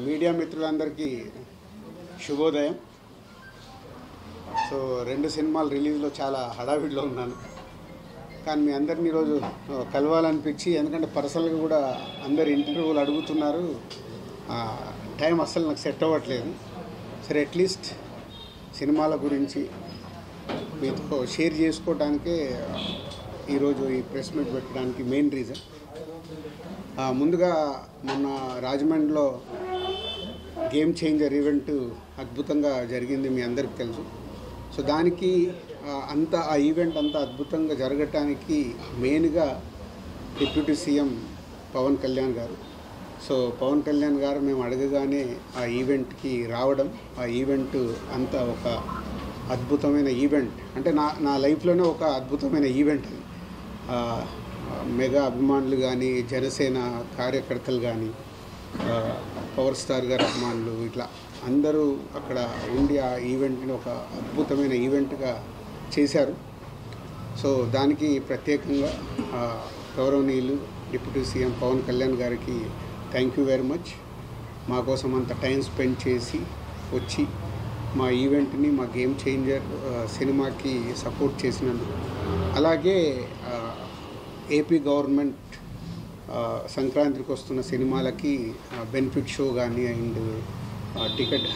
Media మిత్రులందరికీ శుభోదయం. So 2 సినిమాలు రిలీజ్లో చాలా హడావిడిలో ఉన్నాను, కానీ మీ అందరినీ ఈరోజు కలవాలనిపించి, ఎందుకంటే పర్సనల్గా కూడా అందరు ఇంటర్వ్యూలు అడుగుతున్నారు, టైం అస్సలు నాకు సెట్ అవ్వట్లేదు. సరే, అట్లీస్ట్ సినిమాల గురించి మీతో షేర్ చేసుకోవడానికే ఈరోజు ఈ ప్రెస్ మీట్ పెట్టడానికి మెయిన్ రీజన్. ముందుగా మొన్న రాజమండ్రిలో గేమ్ చేంజర్ ఈవెంట్ అద్భుతంగా జరిగింది, మీ అందరికీ తెలుసు. సో దానికి ఆ ఈవెంట్ అంతా అద్భుతంగా జరగటానికి మెయిన్గా డిప్యూటీ సీఎం పవన్ కళ్యాణ్ గారు. సో పవన్ కళ్యాణ్ గారు మేము అడగగానే ఆ ఈవెంట్కి రావడం, ఆ ఈవెంట్ అంతా ఒక అద్భుతమైన ఈవెంట్, అంటే నా లైఫ్లోనే ఒక అద్భుతమైన ఈవెంట్ అది. మెగా అభిమానులు కానీ, జనసేన కార్యకర్తలు కానీ, పవర్ స్టార్ గారి అభిమానులు, ఇట్లా అందరూ అక్కడ ఉండి ఆ ఈవెంట్ని ఒక అద్భుతమైన ఈవెంట్గా చేశారు. సో దానికి ప్రత్యేకంగా గౌరవనీయులు డిప్యూటీ సీఎం పవన్ కళ్యాణ్ గారికి థ్యాంక్ యూ వెరీ మచ్. మా కోసం అంత టైం స్పెండ్ చేసి వచ్చి మా ఈవెంట్ని, మా గేమ్ చేంజర్ సినిమాకి సపోర్ట్ చేసినందుకు. అలాగే ఏపీ గవర్నమెంట్ సంక్రాంతికి వస్తున్న సినిమాలకి బెనిఫిట్ షో కానీ, అండ్ టికెట్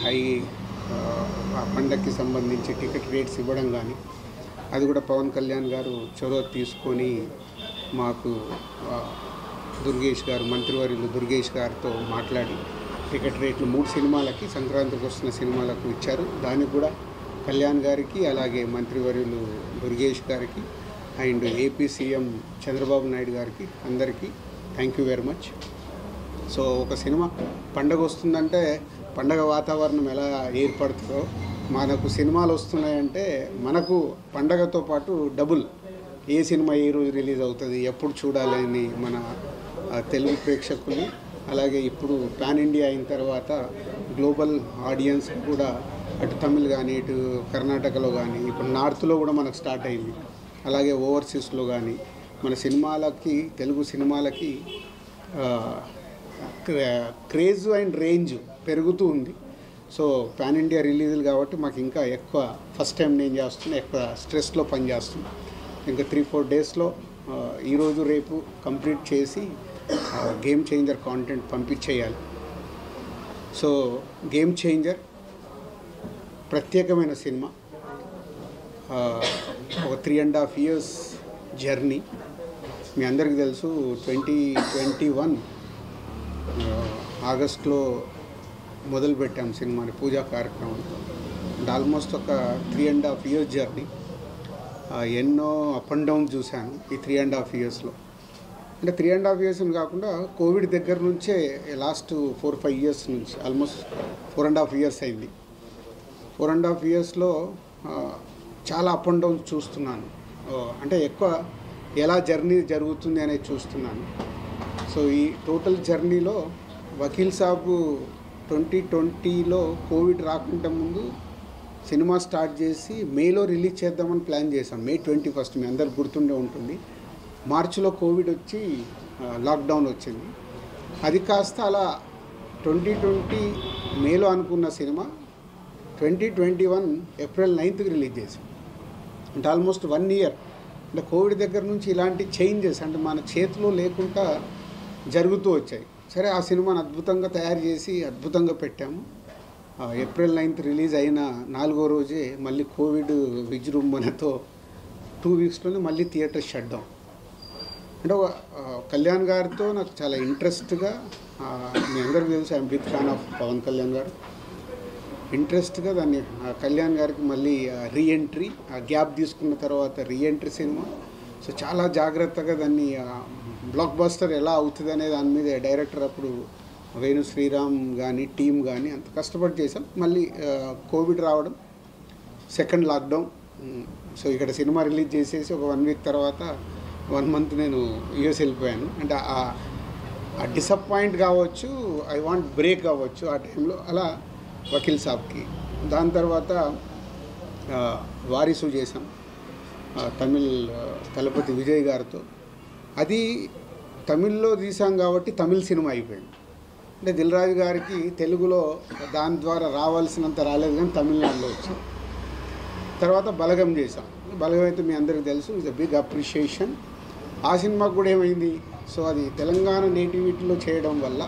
పండగకి సంబంధించి టికెట్ రేట్స్ ఇవ్వడం కానీ, అది కూడా పవన్ కళ్యాణ్ గారు చొరవ తీసుకొని మాకు దుర్గేష్ గారు, మంత్రివర్యులు దుర్గేష్ గారితో మాట్లాడి టికెట్ రేట్లు 3 సినిమాలకి, సంక్రాంతికి వస్తున్న సినిమాలకు ఇచ్చారు. దానికి కూడా కళ్యాణ్ గారికి, అలాగే మంత్రివర్యులు దుర్గేష్ గారికి, and AP CM Chandrababu Naidu గారికి అందరికీ thank you very much. So ఒక సినిమా పండగ వస్తుందంటే పండగ వాతావరణం ఎలా ఏర్పడుతుందో, మనకు సినిమాలు వస్తున్నాయంటే మనకు పండగతో పాటు డబుల్, ఏ సినిమా ఏ రోజు రిలీజ్ అవుతుంది, ఎప్పుడు చూడాలని మన తెలుగు ప్రేక్షకులు, అలాగే ఇప్పుడు పాన్ ఇండియా అయిన తర్వాత గ్లోబల్ ఆడియన్స్ కూడా అటు తమిళ్ కానీ, ఇటు కర్ణాటకలో కానీ, ఇప్పుడు నార్త్లో కూడా మనకు స్టార్ట్ అయింది, అలాగే ఓవర్సీస్లో కానీ మన సినిమాలకి, తెలుగు సినిమాలకి క్రేజ్ అండ్ రేంజ్ పెరుగుతూ ఉంది. సో పాన్ ఇండియా రిలీజులు కాబట్టి మాకు ఇంకా ఎక్కువ, ఫస్ట్ టైం నేను చేస్తున్నా, ఎక్కువ స్ట్రెస్లో పనిచేస్తున్నా. ఇంకా 3-4 డేస్లో ఈరోజు రేపు కంప్లీట్ చేసి గేమ్ చేంజర్ కాంటెంట్ పంపించేయాలి. సో గేమ్ చేంజర్ ప్రత్యేకమైన సినిమా, ఒక 3.5 years జర్నీ. మీ అందరికీ తెలుసు 2021 ఆగస్టులో మొదలుపెట్టాం సినిమాని, పూజా కార్యక్రమంతో. అండ్ ఆల్మోస్ట్ ఒక 3.5 years జర్నీ. ఎన్నో అప్ అండ్ డౌన్ చూశాను ఈ 3.5 yearsలో. అంటే 3.5 years కాకుండా కోవిడ్ దగ్గర నుంచే లాస్ట్ 4-5 years నుంచి, ఆల్మోస్ట్ 4.5 years అయింది. 4.5 yearsలో చాలా అప్ అండ్ డౌన్ చూస్తున్నాను. అంటే ఎక్కువ ఎలా జర్నీ జరుగుతుంది అనేది చూస్తున్నాను. సో ఈ టోటల్ జర్నీలో వకీల్ సాబ్ 2020లో కోవిడ్ రాకుండా ముందు సినిమా స్టార్ట్ చేసి మేలో రిలీజ్ చేద్దామని ప్లాన్ చేశాం. May 21 మీ అందరికి గుర్తుండే ఉంటుంది. మార్చిలో కోవిడ్ వచ్చి లాక్డౌన్ వచ్చింది. అది కాస్త అలా 2020 మేలో అనుకున్న సినిమా 2021 April 9th రిలీజ్ చేసాం. అంటే ఆల్మోస్ట్ 1 year. అంటే కోవిడ్ దగ్గర నుంచి ఇలాంటి చేంజెస్ అంటే మన చేతిలో లేకుండా జరుగుతూ వచ్చాయి. సరే, ఆ సినిమాను అద్భుతంగా తయారు చేసి అద్భుతంగా పెట్టాము. April 9th రిలీజ్ అయిన 4వ రోజే మళ్ళీ కోవిడ్ విజృంభణతో 2 weeksలోనే మళ్ళీ థియేటర్ షట్ డౌన్. అంటే కళ్యాణ్ గారితో నాకు చాలా ఇంట్రెస్ట్గా, మీ అందరికీ తెలుసు I'm big fan of Pawan Kalyan గారు. ఇంట్రెస్ట్గా దాన్ని కళ్యాణ్ గారికి మళ్ళీ రీఎంట్రీ, గ్యాప్ తీసుకున్న తర్వాత రీఎంట్రీ సినిమా. సో చాలా జాగ్రత్తగా దాన్ని బ్లాక్ బస్టర్ ఎలా అవుతుంది అనే దాని మీద డైరెక్టర్ అప్పుడు వేణు శ్రీరామ్ కానీ, టీమ్ కానీ అంత కష్టపడి చేసాం. మళ్ళీ కోవిడ్ రావడం, సెకండ్ లాక్డౌన్. సో ఇక్కడ సినిమా రిలీజ్ చేసేసి ఒక 1 week తర్వాత 1 month నేను యూఎస్ వెళ్ళిపోయాను. అంటే ఆ డిసప్పాయింట్ కావచ్చు, ఐ వాంట్ బ్రేక్ కావచ్చు ఆ టైంలో. అలా వకీల్ సాబ్కి, దాని తర్వాత వారిసు చేసాం తమిళ్ తలపతి విజయ్ గారితో. అది తమిళ్లో తీసాం కాబట్టి తమిళ్ సినిమా అయిపోయింది. అంటే దిల్ రాజు గారికి తెలుగులో దాని ద్వారా రావాల్సినంత రాలేదు, కానీ తమిళనాడులో వచ్చింది. తర్వాత బలగం చేశాం. బలగం అయితే మీ అందరికీ తెలుసు, ఇట్స్ అ బిగ్ అప్రిషియేషన్. ఆ సినిమాకు కూడా ఏమైంది, సో అది తెలంగాణ నేటివిటీలో చేయడం వల్ల,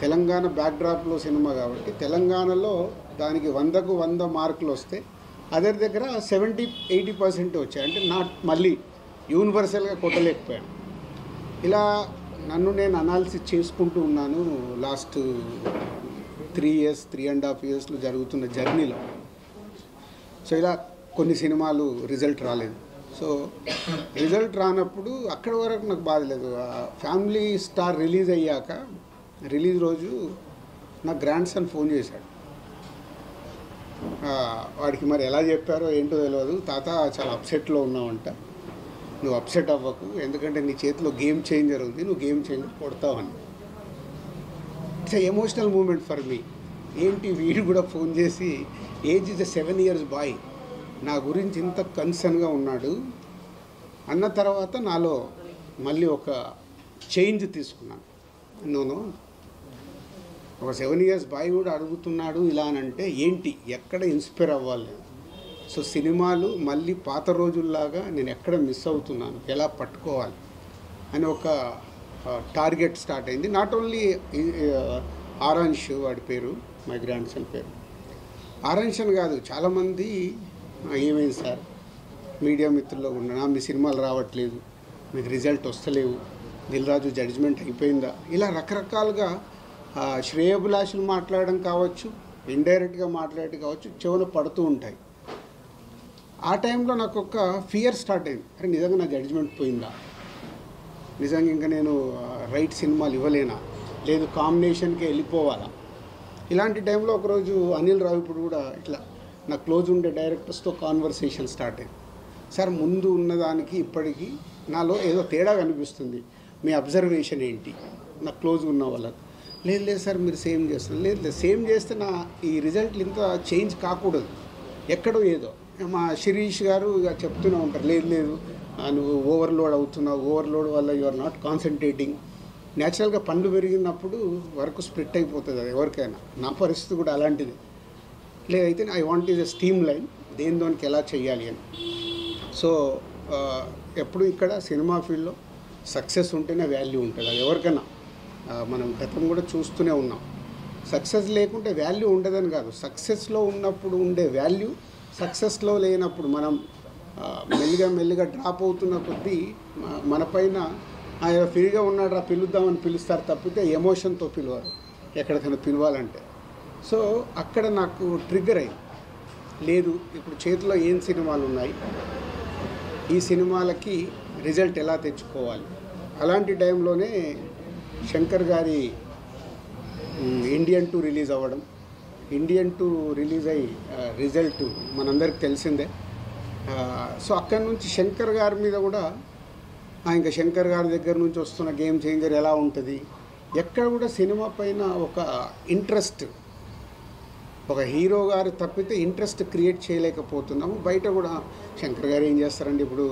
తెలంగాణ బ్యాక్డ్రాప్లో సినిమా కాబట్టి తెలంగాణలో దానికి 100కు 100 మార్కులు వస్తే అదర్ దగ్గర 70-80% వచ్చాయి. అంటే మళ్ళీ యూనివర్సల్గా కొట్టలేకపోయాను. ఇలా నన్ను నేను అనాలిసిస్ చేసుకుంటూ ఉన్నాను లాస్ట్ 3.5 ఇయర్స్లో జరుగుతున్న జర్నీలో. సో ఇలా కొన్ని సినిమాలు రిజల్ట్ రాలేదు. సో రిజల్ట్ రానప్పుడు అక్కడి వరకు నాకు బాధ లేదు. ఫ్యామిలీ స్టార్ రిలీజ్ అయ్యాక, రిలీజ్ రోజు నా గ్రాండ్ సన్ ఫోన్ చేశాడు. వాడికి మరి ఎలా చెప్పారో ఏంటో తెలియదు, తాత చాలా అప్సెట్లో ఉన్నావంట, నువ్వు అప్సెట్ అవ్వకు, ఎందుకంటే నీ చేతిలో గేమ్ చేంజర్ ఉంది, నువ్వు గేమ్ చేంజర్ కొడతావని. It's emotional moment for me. ఏంటి వీడు కూడా ఫోన్ చేసి, ఏజ్ ఇస్ 7 years బాయ్, నా గురించి ఇంత కన్సర్న్గా ఉన్నాడు అన్న తర్వాత నాలో మళ్ళీ ఒక చేంజ్ తీసుకున్నాను. నోనో, ఒక 7 years బాయ్ కూడా అడుగుతున్నాడు ఇలా అని అంటే ఏంటి, ఎక్కడ ఇన్స్పైర్ అవ్వాలి. సో సినిమాలు మళ్ళీ పాత రోజుల్లాగా నేను ఎక్కడ మిస్ అవుతున్నాను, ఎలా పట్టుకోవాలి అని ఒక టార్గెట్ స్టార్ట్ అయింది. నాట్ ఓన్లీ ఆరాంష్, వాడి పేరు, మై గ్రాండ్ సన్ పేరు ఆరాంష్ అని కాదు, చాలామంది ఏమైంది సార్ మీడియా మిత్రుల్లో ఉన్నా, మీ సినిమాలు రావట్లేదు, మీకు రిజల్ట్ వస్తలేవు, దిల్ రాజు జడ్జిమెంట్ అయిపోయిందా, ఇలా రకరకాలుగా శ్రేయోభిలాషులు మాట్లాడడం కావచ్చు, ఇండైరెక్ట్గా మాట్లాడడం కావచ్చు, చెవున పడుతూ ఉంటాయి. ఆ టైంలో నాకు ఒక ఫియర్ స్టార్ట్ అయింది. అరే నిజంగా నా జడ్జిమెంట్ పోయిందా, నిజంగా ఇంకా నేను రైట్ సినిమాలు ఇవ్వలేనా, లేదు కాంబినేషన్కి వెళ్ళిపోవాలా. ఇలాంటి టైంలో ఒకరోజు అనిల్ రావిపూడి కూడా ఇట్లా నా క్లోజ్ ఉండే డైరెక్టర్స్తో కాన్వర్సేషన్ స్టార్ట్ అయింది. సార్ ముందు ఉన్నదానికి ఇప్పటికీ నాలో ఏదో తేడా కనిపిస్తుంది, మీ అబ్జర్వేషన్ ఏంటి, నా క్లోజ్ ఉన్న వాళ్ళకి. లేదు సార్ మీరు సేమ్ చేస్తున్నారు, లేదు సేమ్ చేస్తే నా ఈ రిజల్ట్లు ఇంత చేంజ్ కాకూడదు, ఎక్కడో ఏదో. మా శిరీష్ గారు ఇక చెప్తూనే ఉంటారు, లేదు నువ్వు ఓవర్లోడ్ అవుతున్నావు, ఓవర్లోడ్ వల్ల యు ఆర్ నాట్ కాన్సన్ట్రేటింగ్. న్యాచురల్గా పండ్లు పెరిగినప్పుడు వర్క్ స్ప్లిట్ అయిపోతుంది, అది ఎవరికైనా. నా పరిస్థితి కూడా అలాంటిది. లేదైతే I want is a steam line, దేనికి ఎలా చేయాలి అని. సో ఎప్పుడు ఇక్కడ సినిమా ఫీల్డ్లో సక్సెస్ ఉంటేనే వాల్యూ ఉంటుంది, అది ఎవరికైనా. మనం గతం కూడా చూస్తూనే ఉన్నాం. సక్సెస్ లేకుంటే వాల్యూ ఉండదని కాదు, సక్సెస్లో ఉన్నప్పుడు ఉండే వాల్యూ సక్సెస్లో లేనప్పుడు మనం మెల్లిగా డ్రాప్ అవుతున్న కొద్దీ మన పైన ఫ్రీగా ఉన్నాడు పిలుద్దామని పిలుస్తారు తప్పితే ఎమోషన్తో పిలవరు ఎక్కడికైనా పిలవాలంటే. సో అక్కడ నాకు ట్రిగ్గర్ అయింది, లేదు ఇప్పుడు చేతిలో ఏం సినిమాలు ఉన్నాయి, ఈ సినిమాలకి రిజల్ట్ ఎలా తెచ్చుకోవాలి. అలాంటి టైంలోనే శంకర్ గారి ఇండియన్ 2 రిలీజ్ అవ్వడం, ఇండియన్ 2 రిలీజ్ అయ్యి రిజల్ట్ మనందరికి తెలిసిందే. సో అక్కడి నుంచి శంకర్ గారి మీద కూడా ఇంకా శంకర్ గారి దగ్గర నుంచి వస్తున్న గేమ్ చేంజర్ ఎలా ఉంటుంది, ఎక్కడ కూడా సినిమా పైన ఒక ఇంట్రెస్ట్, ఒక హీరో గారు తప్పితే ఇంట్రెస్ట్ క్రియేట్ చేయలేకపోతున్నాము. బయట కూడా శంకర్ గారు ఏం చేస్తారండి, ఇప్పుడు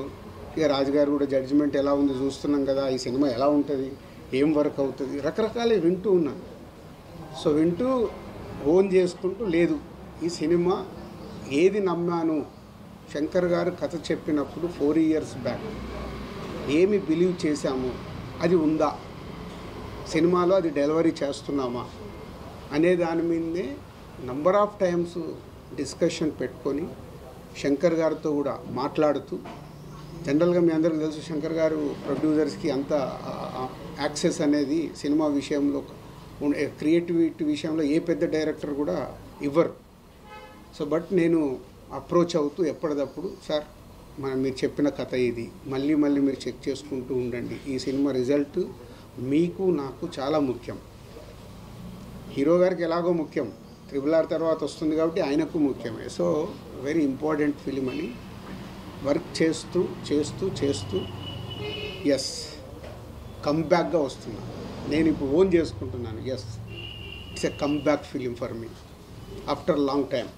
ఇక రాజుగారు కూడా జడ్జిమెంట్ ఎలా ఉంది చూస్తున్నాం కదా, ఈ సినిమా ఎలా ఉంటుంది, ఏం వర్క్ అవుతుంది, రకరకాలు వింటూ ఉన్నాను. సో వింటూ ఓన్ చేసుకుంటూ, లేదు ఈ సినిమా ఏది నమ్మాను, శంకర్ గారు కథ చెప్పినప్పుడు 4 years బ్యాక్ ఏమి బిలీవ్ చేశాము అది ఉందా, సినిమాలో అది డెలివరీ చేస్తున్నామా అనే దాని మీదే నంబర్ ఆఫ్ టైమ్స్ డిస్కషన్ పెట్టుకొని శంకర్ గారితో కూడా మాట్లాడుతూ. జనరల్గా మీ అందరికీ తెలుసు శంకర్ గారు ప్రొడ్యూసర్స్కి అంత యాక్సెస్ అనేది సినిమా విషయంలో, క్రియేటివిటీ విషయంలో ఏ పెద్ద డైరెక్టర్ కూడా ఇవ్వరు. సో బట్ నేను అప్రోచ్ అవుతూ ఎప్పటికప్పుడు, సార్ మీరు చెప్పిన కథ ఇది, మళ్ళీ మీరు చెక్ చేసుకుంటూ ఉండండి, ఈ సినిమా రిజల్ట్ మీకు నాకు చాలా ముఖ్యం, హీరో గారికి ఎలాగో ముఖ్యం, RRR తర్వాత వస్తుంది కాబట్టి ఆయనకు ముఖ్యమే. సో వెరీ ఇంపార్టెంట్ ఫిలిం అని వర్క్ చేస్తూ ఎస్ కమ్బ్యాక్గా వస్తున్నా, నేను ఇప్పుడు ఓన్ చేసుకుంటున్నాను. Yes it's a comeback film for me after long time.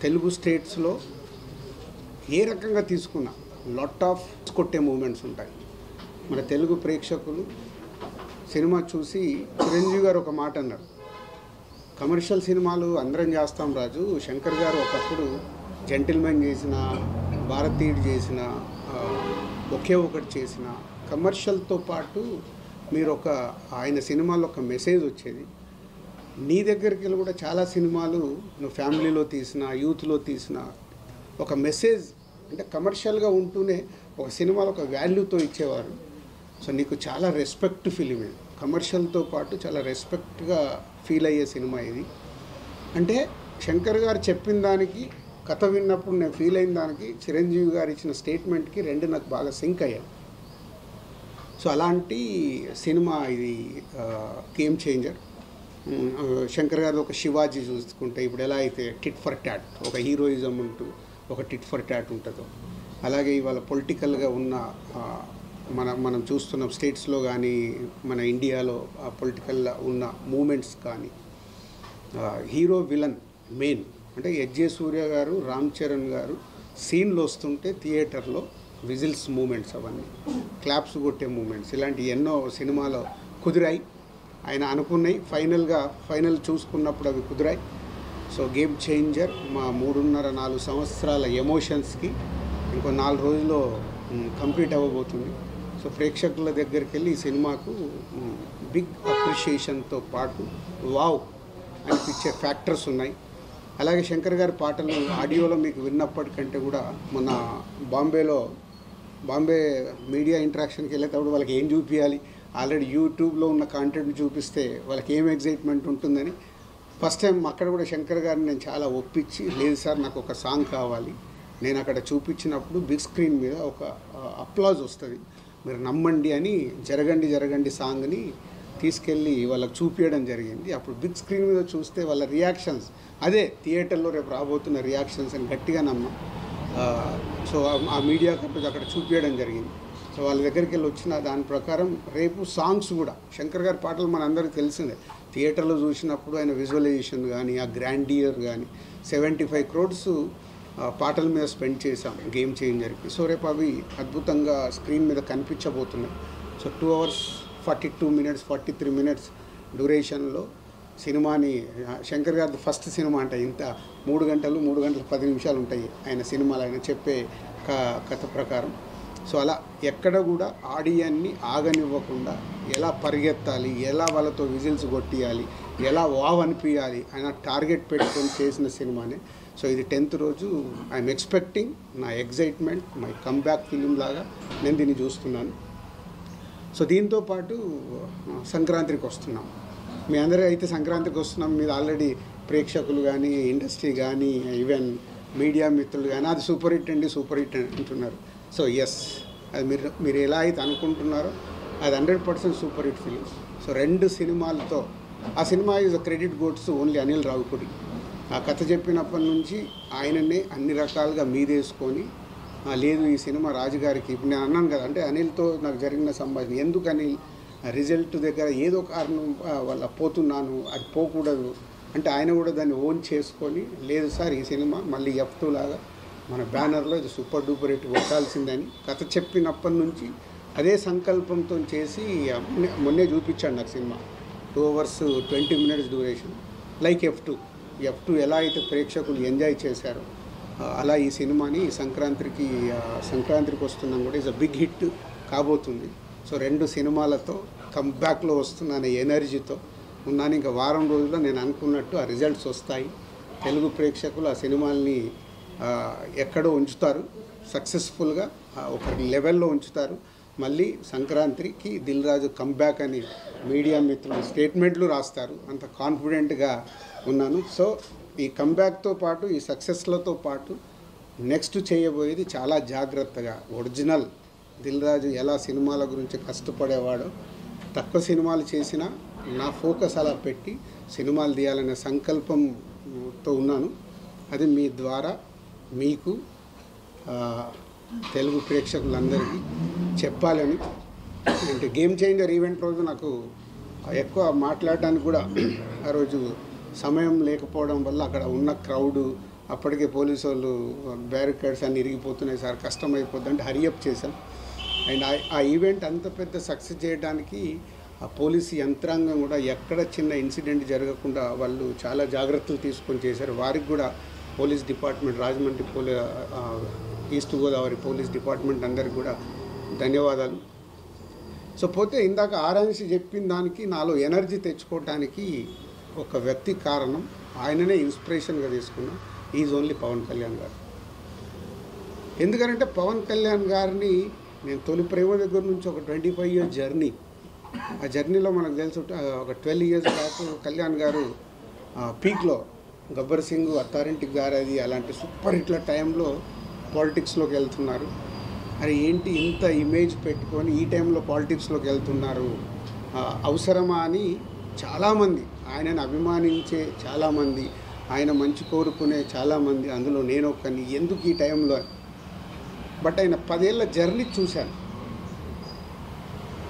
Telugu స్టేట్స్లో ఏ రకంగా తీసుకున్నా లాట్ ఆఫ్ కొట్టే మూమెంట్స్ ఉంటాయి. మన తెలుగు ప్రేక్షకులు సినిమా చూసి చిరంజీవి గారు ఒక మాట అన్నారు, కమర్షియల్ సినిమాలు అందరం చేస్తాం రాజు, శంకర్ గారు ఒకప్పుడు జెంటిల్మెన్ చేసిన, భారతీయుడు చేసిన, ఒకే ఒకటి చేసిన, కమర్షియల్తో పాటు మీరు ఆయన సినిమాలో ఒక మెసేజ్ వచ్చేది. నీ దగ్గరికి వెళ్ళి కూడా చాలా సినిమాలు నువ్వు ఫ్యామిలీలో తీసిన, యూత్లో తీసిన ఒక మెసేజ్ అంటే కమర్షియల్గా ఉంటూనే ఒక సినిమాలో ఒక వాల్యూతో ఇచ్చేవారు. సో నీకు చాలా రెస్పెక్ట్ ఫిలిం ఇది, కమర్షియల్తో పాటు చాలా రెస్పెక్ట్గా ఫీల్ అయ్యే సినిమా ఇది. అంటే శంకర్ గారు చెప్పిన దానికి, కథ విన్నప్పుడు నేను ఫీల్ అయిన దానికి, చిరంజీవి గారు ఇచ్చిన స్టేట్మెంట్కి రెండు నాకు బాగా సింక్ అయ్యాయి. సో అలాంటి సినిమా ఇది, గేమ్ చేంజర్. శంకర్ గారు ఒక శివాజీ చూసుకుంటే ఇప్పుడు ఎలా అయితే టిట్ ఫర్ టాట్, ఒక హీరోయిజం ఉంటూ ఒక టిట్ ఫర్ టాట్ ఉంటుందో, అలాగే ఇవాళ పొలిటికల్గా ఉన్న మనం చూస్తున్న స్టేట్స్లో కానీ మన ఇండియాలో పొలిటికల్గా ఉన్న మూమెంట్స్ కానీ, హీరో విలన్ మెయిన్ అంటే ఎస్జే సూర్య గారు, రామ్ చరణ్ గారు సీన్లు వస్తుంటే థియేటర్లో విజిల్స్ మూమెంట్స్, అవన్నీ క్లాప్స్ కొట్టే మూమెంట్స్, ఇలాంటి ఎన్నో సినిమాలో కుదిరాయి. ఆయన అనుకున్నాయి, ఫైనల్ చూసుకున్నప్పుడు అవి కుదిరాయి. సో గేమ్ చేంజర్ మా 3.5-4 సంవత్సరాల ఎమోషన్స్కి ఇంకో 4 రోజుల్లో కంప్లీట్ అవ్వబోతుంది. సో ప్రేక్షకుల దగ్గరికి వెళ్ళి ఈ సినిమాకు బిగ్ అప్రిషియేషన్తో పాటు వావ్ అనిపించే ఫ్యాక్టర్స్ ఉన్నాయి. అలాగే శంకర్ గారి పాటలు ఆడియోలో మీకు విన్నప్పటికంటే కూడా మొన్న బాంబే మీడియా ఇంటరాక్షన్కి వెళ్ళేటప్పుడు వాళ్ళకి ఏం చూపించాలి, ఆల్రెడీ యూట్యూబ్లో ఉన్న కాంటెంట్ చూపిస్తే వాళ్ళకి ఏం ఎగ్జైట్మెంట్ ఉంటుందని ఫస్ట్ టైం అక్కడ కూడా శంకర్ గారిని నేను చాలా ఒప్పించి, లేదు సార్ నాకు ఒక సాంగ్ కావాలి, నేను అక్కడ చూపించినప్పుడు బిగ్ స్క్రీన్ మీద ఒక అప్లాజ్ వస్తుంది, మీరు నమ్మండి అని జరగండి సాంగ్ని తీసుకెళ్ళి వాళ్ళకి చూపించడం జరిగింది. అప్పుడు బిగ్ స్క్రీన్ మీద చూస్తే వాళ్ళ రియాక్షన్స్ అదే థియేటర్లో రేపు రాబోతున్న రియాక్షన్స్ అని గట్టిగా నమ్మం. సో ఆ మీడియా కంపెనీ అక్కడ చూపించడం జరిగింది. సో వాళ్ళ దగ్గరికి వెళ్ళి వచ్చిన దాని ప్రకారం రేపు సాంగ్స్ కూడా శంకర్ గారి పాటలు మన అందరికీ తెలిసిందే. థియేటర్లో చూసినప్పుడు ఆయన విజువలైజేషన్ కానీ, ఆ గ్రాండియర్ కానీ, 75 crores పాటల మీద స్పెండ్ చేశాం గేమ్ చేంజర్కి. సో రేపు అవి అద్భుతంగా స్క్రీన్ మీద కనిపించబోతున్నాయి. సో 2 hours 42 minutes 43 minutes డ్యూరేషన్లో సినిమాని, శంకర్ గారి ఫస్ట్ సినిమా అంటే ఇంత 3 గంటలు 10 నిమిషాలు ఉంటాయి ఆయన సినిమాలు, ఆయన చెప్పే కథ ప్రకారం. సో అలా ఎక్కడ కూడా ఆడియన్ని ఆగనివ్వకుండా ఎలా పరిగెత్తాలి, ఎలా వాళ్ళతో విజిల్స్ కొట్టియాలి, ఎలా వావ్ అనిపించాలి ఆయన టార్గెట్ పెట్టుకొని చేసిన సినిమానే. సో ఇది 10th రోజు ఐఎమ్ ఎక్స్పెక్టింగ్, నా ఎగ్జైట్మెంట్ మై కమ్బ్యాక్ ఫిలిం లాగా నేను దీన్ని చూస్తున్నాను. సో దీంతోపాటు సంక్రాంతికి వస్తున్నాం, మీ అందరూ అయితే సంక్రాంతికి వస్తున్నాం, మీరు ఆల్రెడీ ప్రేక్షకులు కానీ, ఇండస్ట్రీ కానీ, ఈవెన్ మీడియా మిత్రులు కానీ అది సూపర్ హిట్ అంటున్నారు. సో ఎస్, అది మీరు ఎలా అయితే అనుకుంటున్నారో అది 100% సూపర్ హిట్ ఫిలిం. సో 2 సినిమాలతో, ఆ cinema is credit గోడ్స్ only Anil Ravipudi. ఆ కథ చెప్పినప్పటి నుంచి ఆయననే అన్ని రకాలుగా మీదేసుకొని, లేదు ఈ సినిమా రాజుగారికి, ఇప్పుడు నేను అన్నాను కదా, అంటే అనిల్తో నాకు జరిగిన సంభాషణ, ఎందుకు అనిల్ రిజల్ట్ దగ్గర ఏదో కారణం వల్ల పోతున్నాను, అది పోకూడదు అంటే ఆయన కూడా దాన్ని ఓన్ చేసుకొని, లేదు సార్ ఈ సినిమా మళ్ళీ F2 లాగా మన బ్యానర్లో ఇది సూపర్ డూపర్ హిట్ కొట్టాల్సిందని కథ చెప్పినప్పటి నుంచి అదే సంకల్పంతో చేసి మొన్నే చూపించాడు నాకు cinema. 2 hours 20 minutes duration, like F2 ఎలా అయితే ప్రేక్షకులు ఎంజాయ్ చేశారో అలా ఈ సినిమాని సంక్రాంతికి వస్తున్నాం కూడా ఈజ్ అ బిగ్ హిట్ కాబోతుంది. సో 2 సినిమాలతో కంబ్యాక్లో వస్తున్న ఎనర్జీతో ఉన్నాను. ఇంకా వారం రోజుల్లో నేను అనుకున్నట్టు ఆ రిజల్ట్స్ వస్తాయి. తెలుగు ప్రేక్షకులు ఆ సినిమాల్ని ఎక్కడో ఉంచుతారు, సక్సెస్ఫుల్గా ఒక లెవెల్లో ఉంచుతారు. మళ్ళీ సంక్రాంతికి దిల్ రాజు కంబ్యాక్ అని మీడియా మిత్రులు స్టేట్మెంట్లు రాస్తారు, అంత కాన్ఫిడెంట్గా ఉన్నాను. సో ఈ కంబ్యాక్తో పాటు, ఈ సక్సెస్లతో పాటు నెక్స్ట్ చేయబోయేది చాలా జాగ్రత్తగా ఒరిజినల్ దిల్ రాజు ఎలా సినిమాల గురించి కష్టపడేవాడో, తక్కువ సినిమాలు చేసినా నా ఫోకస్ అలా పెట్టి సినిమాలు తీయాలనే సంకల్పంతో ఉన్నాను. అది మీ ద్వారా మీకు తెలుగు ప్రేక్షకులందరికీ చెప్పాలని. అంటే గేమ్ చేంజర్ ఈవెంట్ రోజు నాకు ఎక్కువ మాట్లాడడానికి కూడా ఆ రోజు సమయం లేకపోవడం వల్ల అక్కడ ఉన్న క్రౌడు, అప్పటికే పోలీసు వాళ్ళు బ్యారికేడ్స్ అన్నీ ఇరిగిపోతున్నాయి సార్, కష్టమైపోద్ది అంటే హరియప్ చేశాం. అండ్ ఆ ఈవెంట్ అంత పెద్ద సక్సెస్ చేయడానికి ఆ పోలీసు యంత్రాంగం కూడా ఎక్కడ చిన్న ఇన్సిడెంట్ జరగకుండా వాళ్ళు చాలా జాగ్రత్తలు తీసుకొని చేశారు. వారికి కూడా police department, Rajahmundry east Godavari police department అందరికి కూడా ధన్యవాదాలు. సో పోతే ఇందాక ఆరాంశి చెప్పిన దానికి నాలో ఎనర్జీ తెచ్చుకోవడానికి ఒక వ్యక్తి కారణం, ఆయననే ఇన్స్పిరేషన్గా తీసుకున్నా. ఈజ్ ఓన్లీ పవన్ కళ్యాణ్ గారు. ఎందుకంటే పవన్ కళ్యాణ్ గారిని నేను తొలి ప్రేమ దగ్గర నుంచి ఒక 25 years జర్నీ, ఆ జర్నీలో మనకు తెలుసు ఒక 12 years బ్యాక్ కళ్యాణ్ గారు పీక్లో గబ్బర్ సింగ్, అత్తారింటికి గారది అలాంటి సూపర్ హిట్ల టైంలో పాలిటిక్స్లోకి వెళ్తున్నారు. అరే ఏంటి ఇంత ఇమేజ్ పెట్టుకొని ఈ టైంలో పాలిటిక్స్లోకి వెళ్తున్నారు, అవసరమా అని చాలామంది, ఆయనను అభిమానించే చాలామంది, ఆయన మంచి కోరుకునే చాలామంది, అందులో నేను ఒక్కని, ఎందుకు ఈ టైంలో. బట్ ఆయన 10 ఏళ్ళ జర్నీ చూశాను.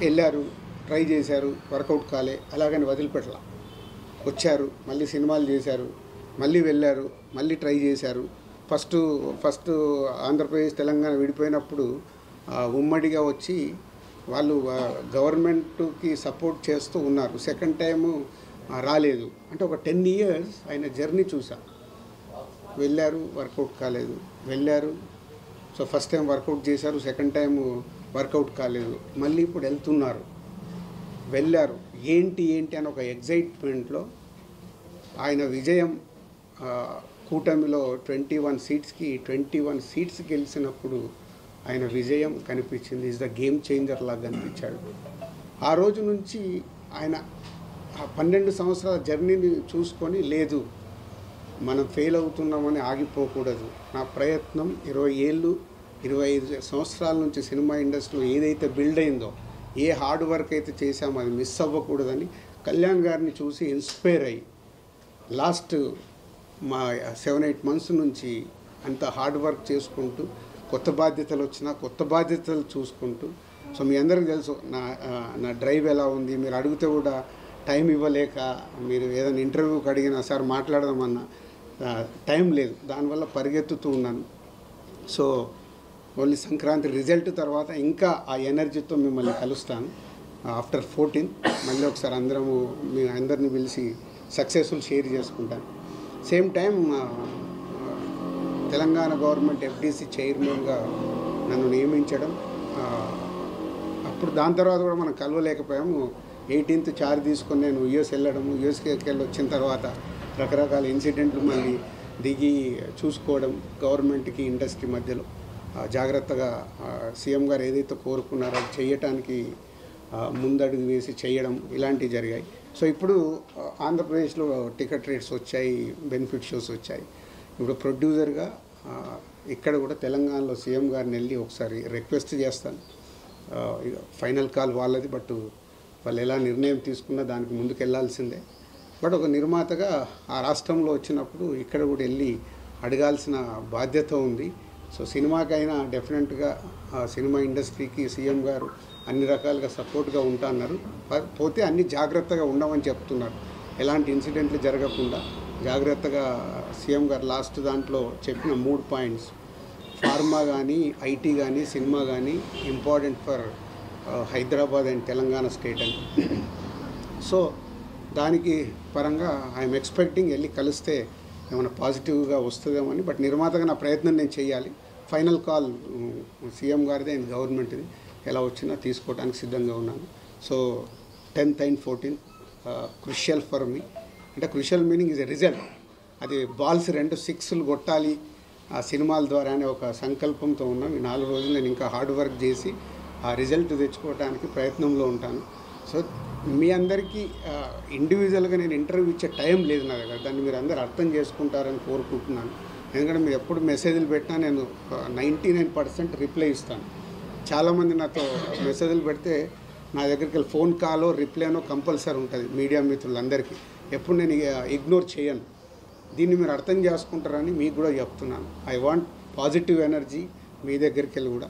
వెళ్ళారు, ట్రై చేశారు, వర్కౌట్ కాలే, అలాగని వదిలిపెట్టలా. వచ్చారు, మళ్ళీ సినిమాలు చేశారు, మళ్ళీ వెళ్ళారు, మళ్ళీ ట్రై చేశారు. ఫస్ట్ ఆంధ్రప్రదేశ్ తెలంగాణ విడిపోయినప్పుడు ఉమ్మడిగా వచ్చి వాళ్ళు గవర్నమెంట్కి సపోర్ట్ చేస్తూ ఉన్నారు. సెకండ్ టైము రాలేదు. అంటే ఒక 10 years ఆయన జర్నీ చూసా. వెళ్ళారు, వర్కౌట్ కాలేదు, వెళ్ళారు. సో ఫస్ట్ టైం వర్కౌట్ చేశారు, సెకండ్ టైం వర్కౌట్ కాలేదు, మళ్ళీ ఇప్పుడు వెళ్తున్నారు, వెళ్ళారు. ఏంటి అని ఒక ఎగ్జైట్మెంట్లో ఆయన విజయం, కూటమిలో 21 seats గెలిచినప్పుడు ఆయన విజయం కనిపించింది. ఈజ్ ద గేమ్ చేంజర్ లాగా కనిపించాడు. ఆ రోజు నుంచి ఆయన ఆ 12 సంవత్సరాల జర్నీని చూసుకొని, లేదు మనం ఫెయిల్ అవుతున్నామని ఆగిపోకూడదు, నా ప్రయత్నం 20 ఏళ్ళు 25 సంవత్సరాల నుంచి సినిమా ఇండస్ట్రీలో ఏదైతే బిల్డ్ అయిందో, ఏ హార్డ్ వర్క్ అయితే చేశామో అది మిస్ అవ్వకూడదని కళ్యాణ్ గారిని చూసి ఇన్స్పైర్ అయ్యి లాస్ట్ మా 7-8 months నుంచి అంత హార్డ్ వర్క్ చేసుకుంటూ, కొత్త బాధ్యతలు వచ్చినా కొత్త బాధ్యతలు చూసుకుంటూ. సో మీ అందరికీ తెలుసు నా డ్రైవ్ ఎలా ఉంది. మీరు అడిగితే కూడా టైం ఇవ్వలేక, మీరు ఏదైనా ఇంటర్వ్యూకి అడిగినా సార్ మాట్లాడదామన్నా టైం లేదు, దానివల్ల పరిగెత్తుతూ ఉన్నాను. సో ఓన్లీ సంక్రాంతి రిజల్ట్ తర్వాత ఇంకా ఆ ఎనర్జీతో మిమ్మల్ని కలుస్తాను. ఆఫ్టర్ 14 మళ్ళీ ఒకసారి మీ అందరిని పిలిచి సక్సెస్ఫుల్ షేర్ చేసుకుంటాను. Same time Telangana government FDC చైర్మన్గా నన్ను నియమించడం, అప్పుడు దాని తర్వాత కూడా మనం కలవలేకపోయాము. 18th చార్జ్ తీసుకొని నేను US వెళ్ళడము, యూఎస్కి వెళ్ళి వచ్చిన తర్వాత రకరకాల ఇన్సిడెంట్లు మళ్ళీ దిగి చూసుకోవడం, గవర్నమెంట్కి ఇండస్ట్రీ మధ్యలో జాగ్రత్తగా సీఎం గారు ఏదైతే కోరుకున్నారో అది చేయటానికి ముందడుగు వేసి చేయడం, ఇలాంటివి జరిగాయి. సో ఇప్పుడు ఆంధ్రప్రదేశ్లో టికెట్ రేట్స్ వచ్చాయి, బెనిఫిట్ షోస్ వచ్చాయి. ఇప్పుడు ప్రొడ్యూసర్గా ఇక్కడ కూడా తెలంగాణలో సీఎం గారిని వెళ్ళి ఒకసారి రిక్వెస్ట్ చేస్తాను. ఫైనల్ కాల్ వాళ్ళది, బట్ వాళ్ళు ఎలా నిర్ణయం తీసుకున్నా దానికి ముందుకు వెళ్ళాల్సిందే. బట్ ఒక నిర్మాతగా ఆ రాష్ట్రంలో వచ్చినప్పుడు ఇక్కడ కూడా వెళ్ళి అడగాల్సిన బాధ్యత ఉంది. సో సినిమాకైనా డెఫినెట్గా సినిమా ఇండస్ట్రీకి సీఎం గారు అన్ని రకాలుగా సపోర్ట్గా ఉంటాన్నారు. పోతే అన్ని జాగ్రత్తగా ఉండమని చెప్తున్నారు. ఎలాంటి ఇన్సిడెంట్లు జరగకుండా జాగ్రత్తగా సీఎం గారు లాస్ట్ దాంట్లో చెప్పిన 3 points, ఫార్మా కానీ, IT కానీ, సినిమా కానీ important for Hyderabad and Telangana state అని. సో దానికి పరంగా ఐఎమ్ ఎక్స్పెక్టింగ్ వెళ్ళి కలిస్తే ఏమైనా పాజిటివ్గా వస్తుందేమని. బట్ నిర్మాతగా నా ప్రయత్నం నేను చేయాలి. ఫైనల్ కాల్ సీఎం గారిదే అండ్ గవర్నమెంట్ది, ఎలా వచ్చినా తీసుకోవడానికి సిద్ధంగా ఉన్నాను. So 10th and 14th crucial for me. అంటే crucial meaning is a result. అది బాల్స్ 2 6లు కొట్టాలి ఆ సినిమాల ద్వారా అనే ఒక సంకల్పంతో ఉన్నాం. ఈ 4 రోజులు నేను ఇంకా హార్డ్ వర్క్ చేసి ఆ రిజల్ట్ తెచ్చుకోవడానికి ప్రయత్నంలో ఉంటాను. సో మీ అందరికీ ఇండివిజువల్గా నేను ఇంటర్వ్యూ ఇచ్చే టైం లేదు నా దగ్గర. దాన్ని మీరు అందరూ అర్థం చేసుకుంటారని కోరుకుంటున్నాను. ఎందుకంటే మీరు ఎప్పుడు మెసేజ్లు పెట్టినా నేను 99% రిప్లై ఇస్తాను. చాలామంది నాతో మెసేజ్లు పెడితే నా దగ్గరికి వెళ్ళి ఫోన్ కాలో రిప్లైనో కంపల్సరీ ఉంటుంది మీడియా మిత్రులందరికీ. ఎప్పుడు నేను ఇగ్నోర్ చేయను. దీన్ని మీరు అర్థం చేసుకుంటారని మీకు కూడా చెప్తున్నాను. ఐ వాంట్ పాజిటివ్ ఎనర్జీ మీ దగ్గరికి వెళ్ళి కూడా.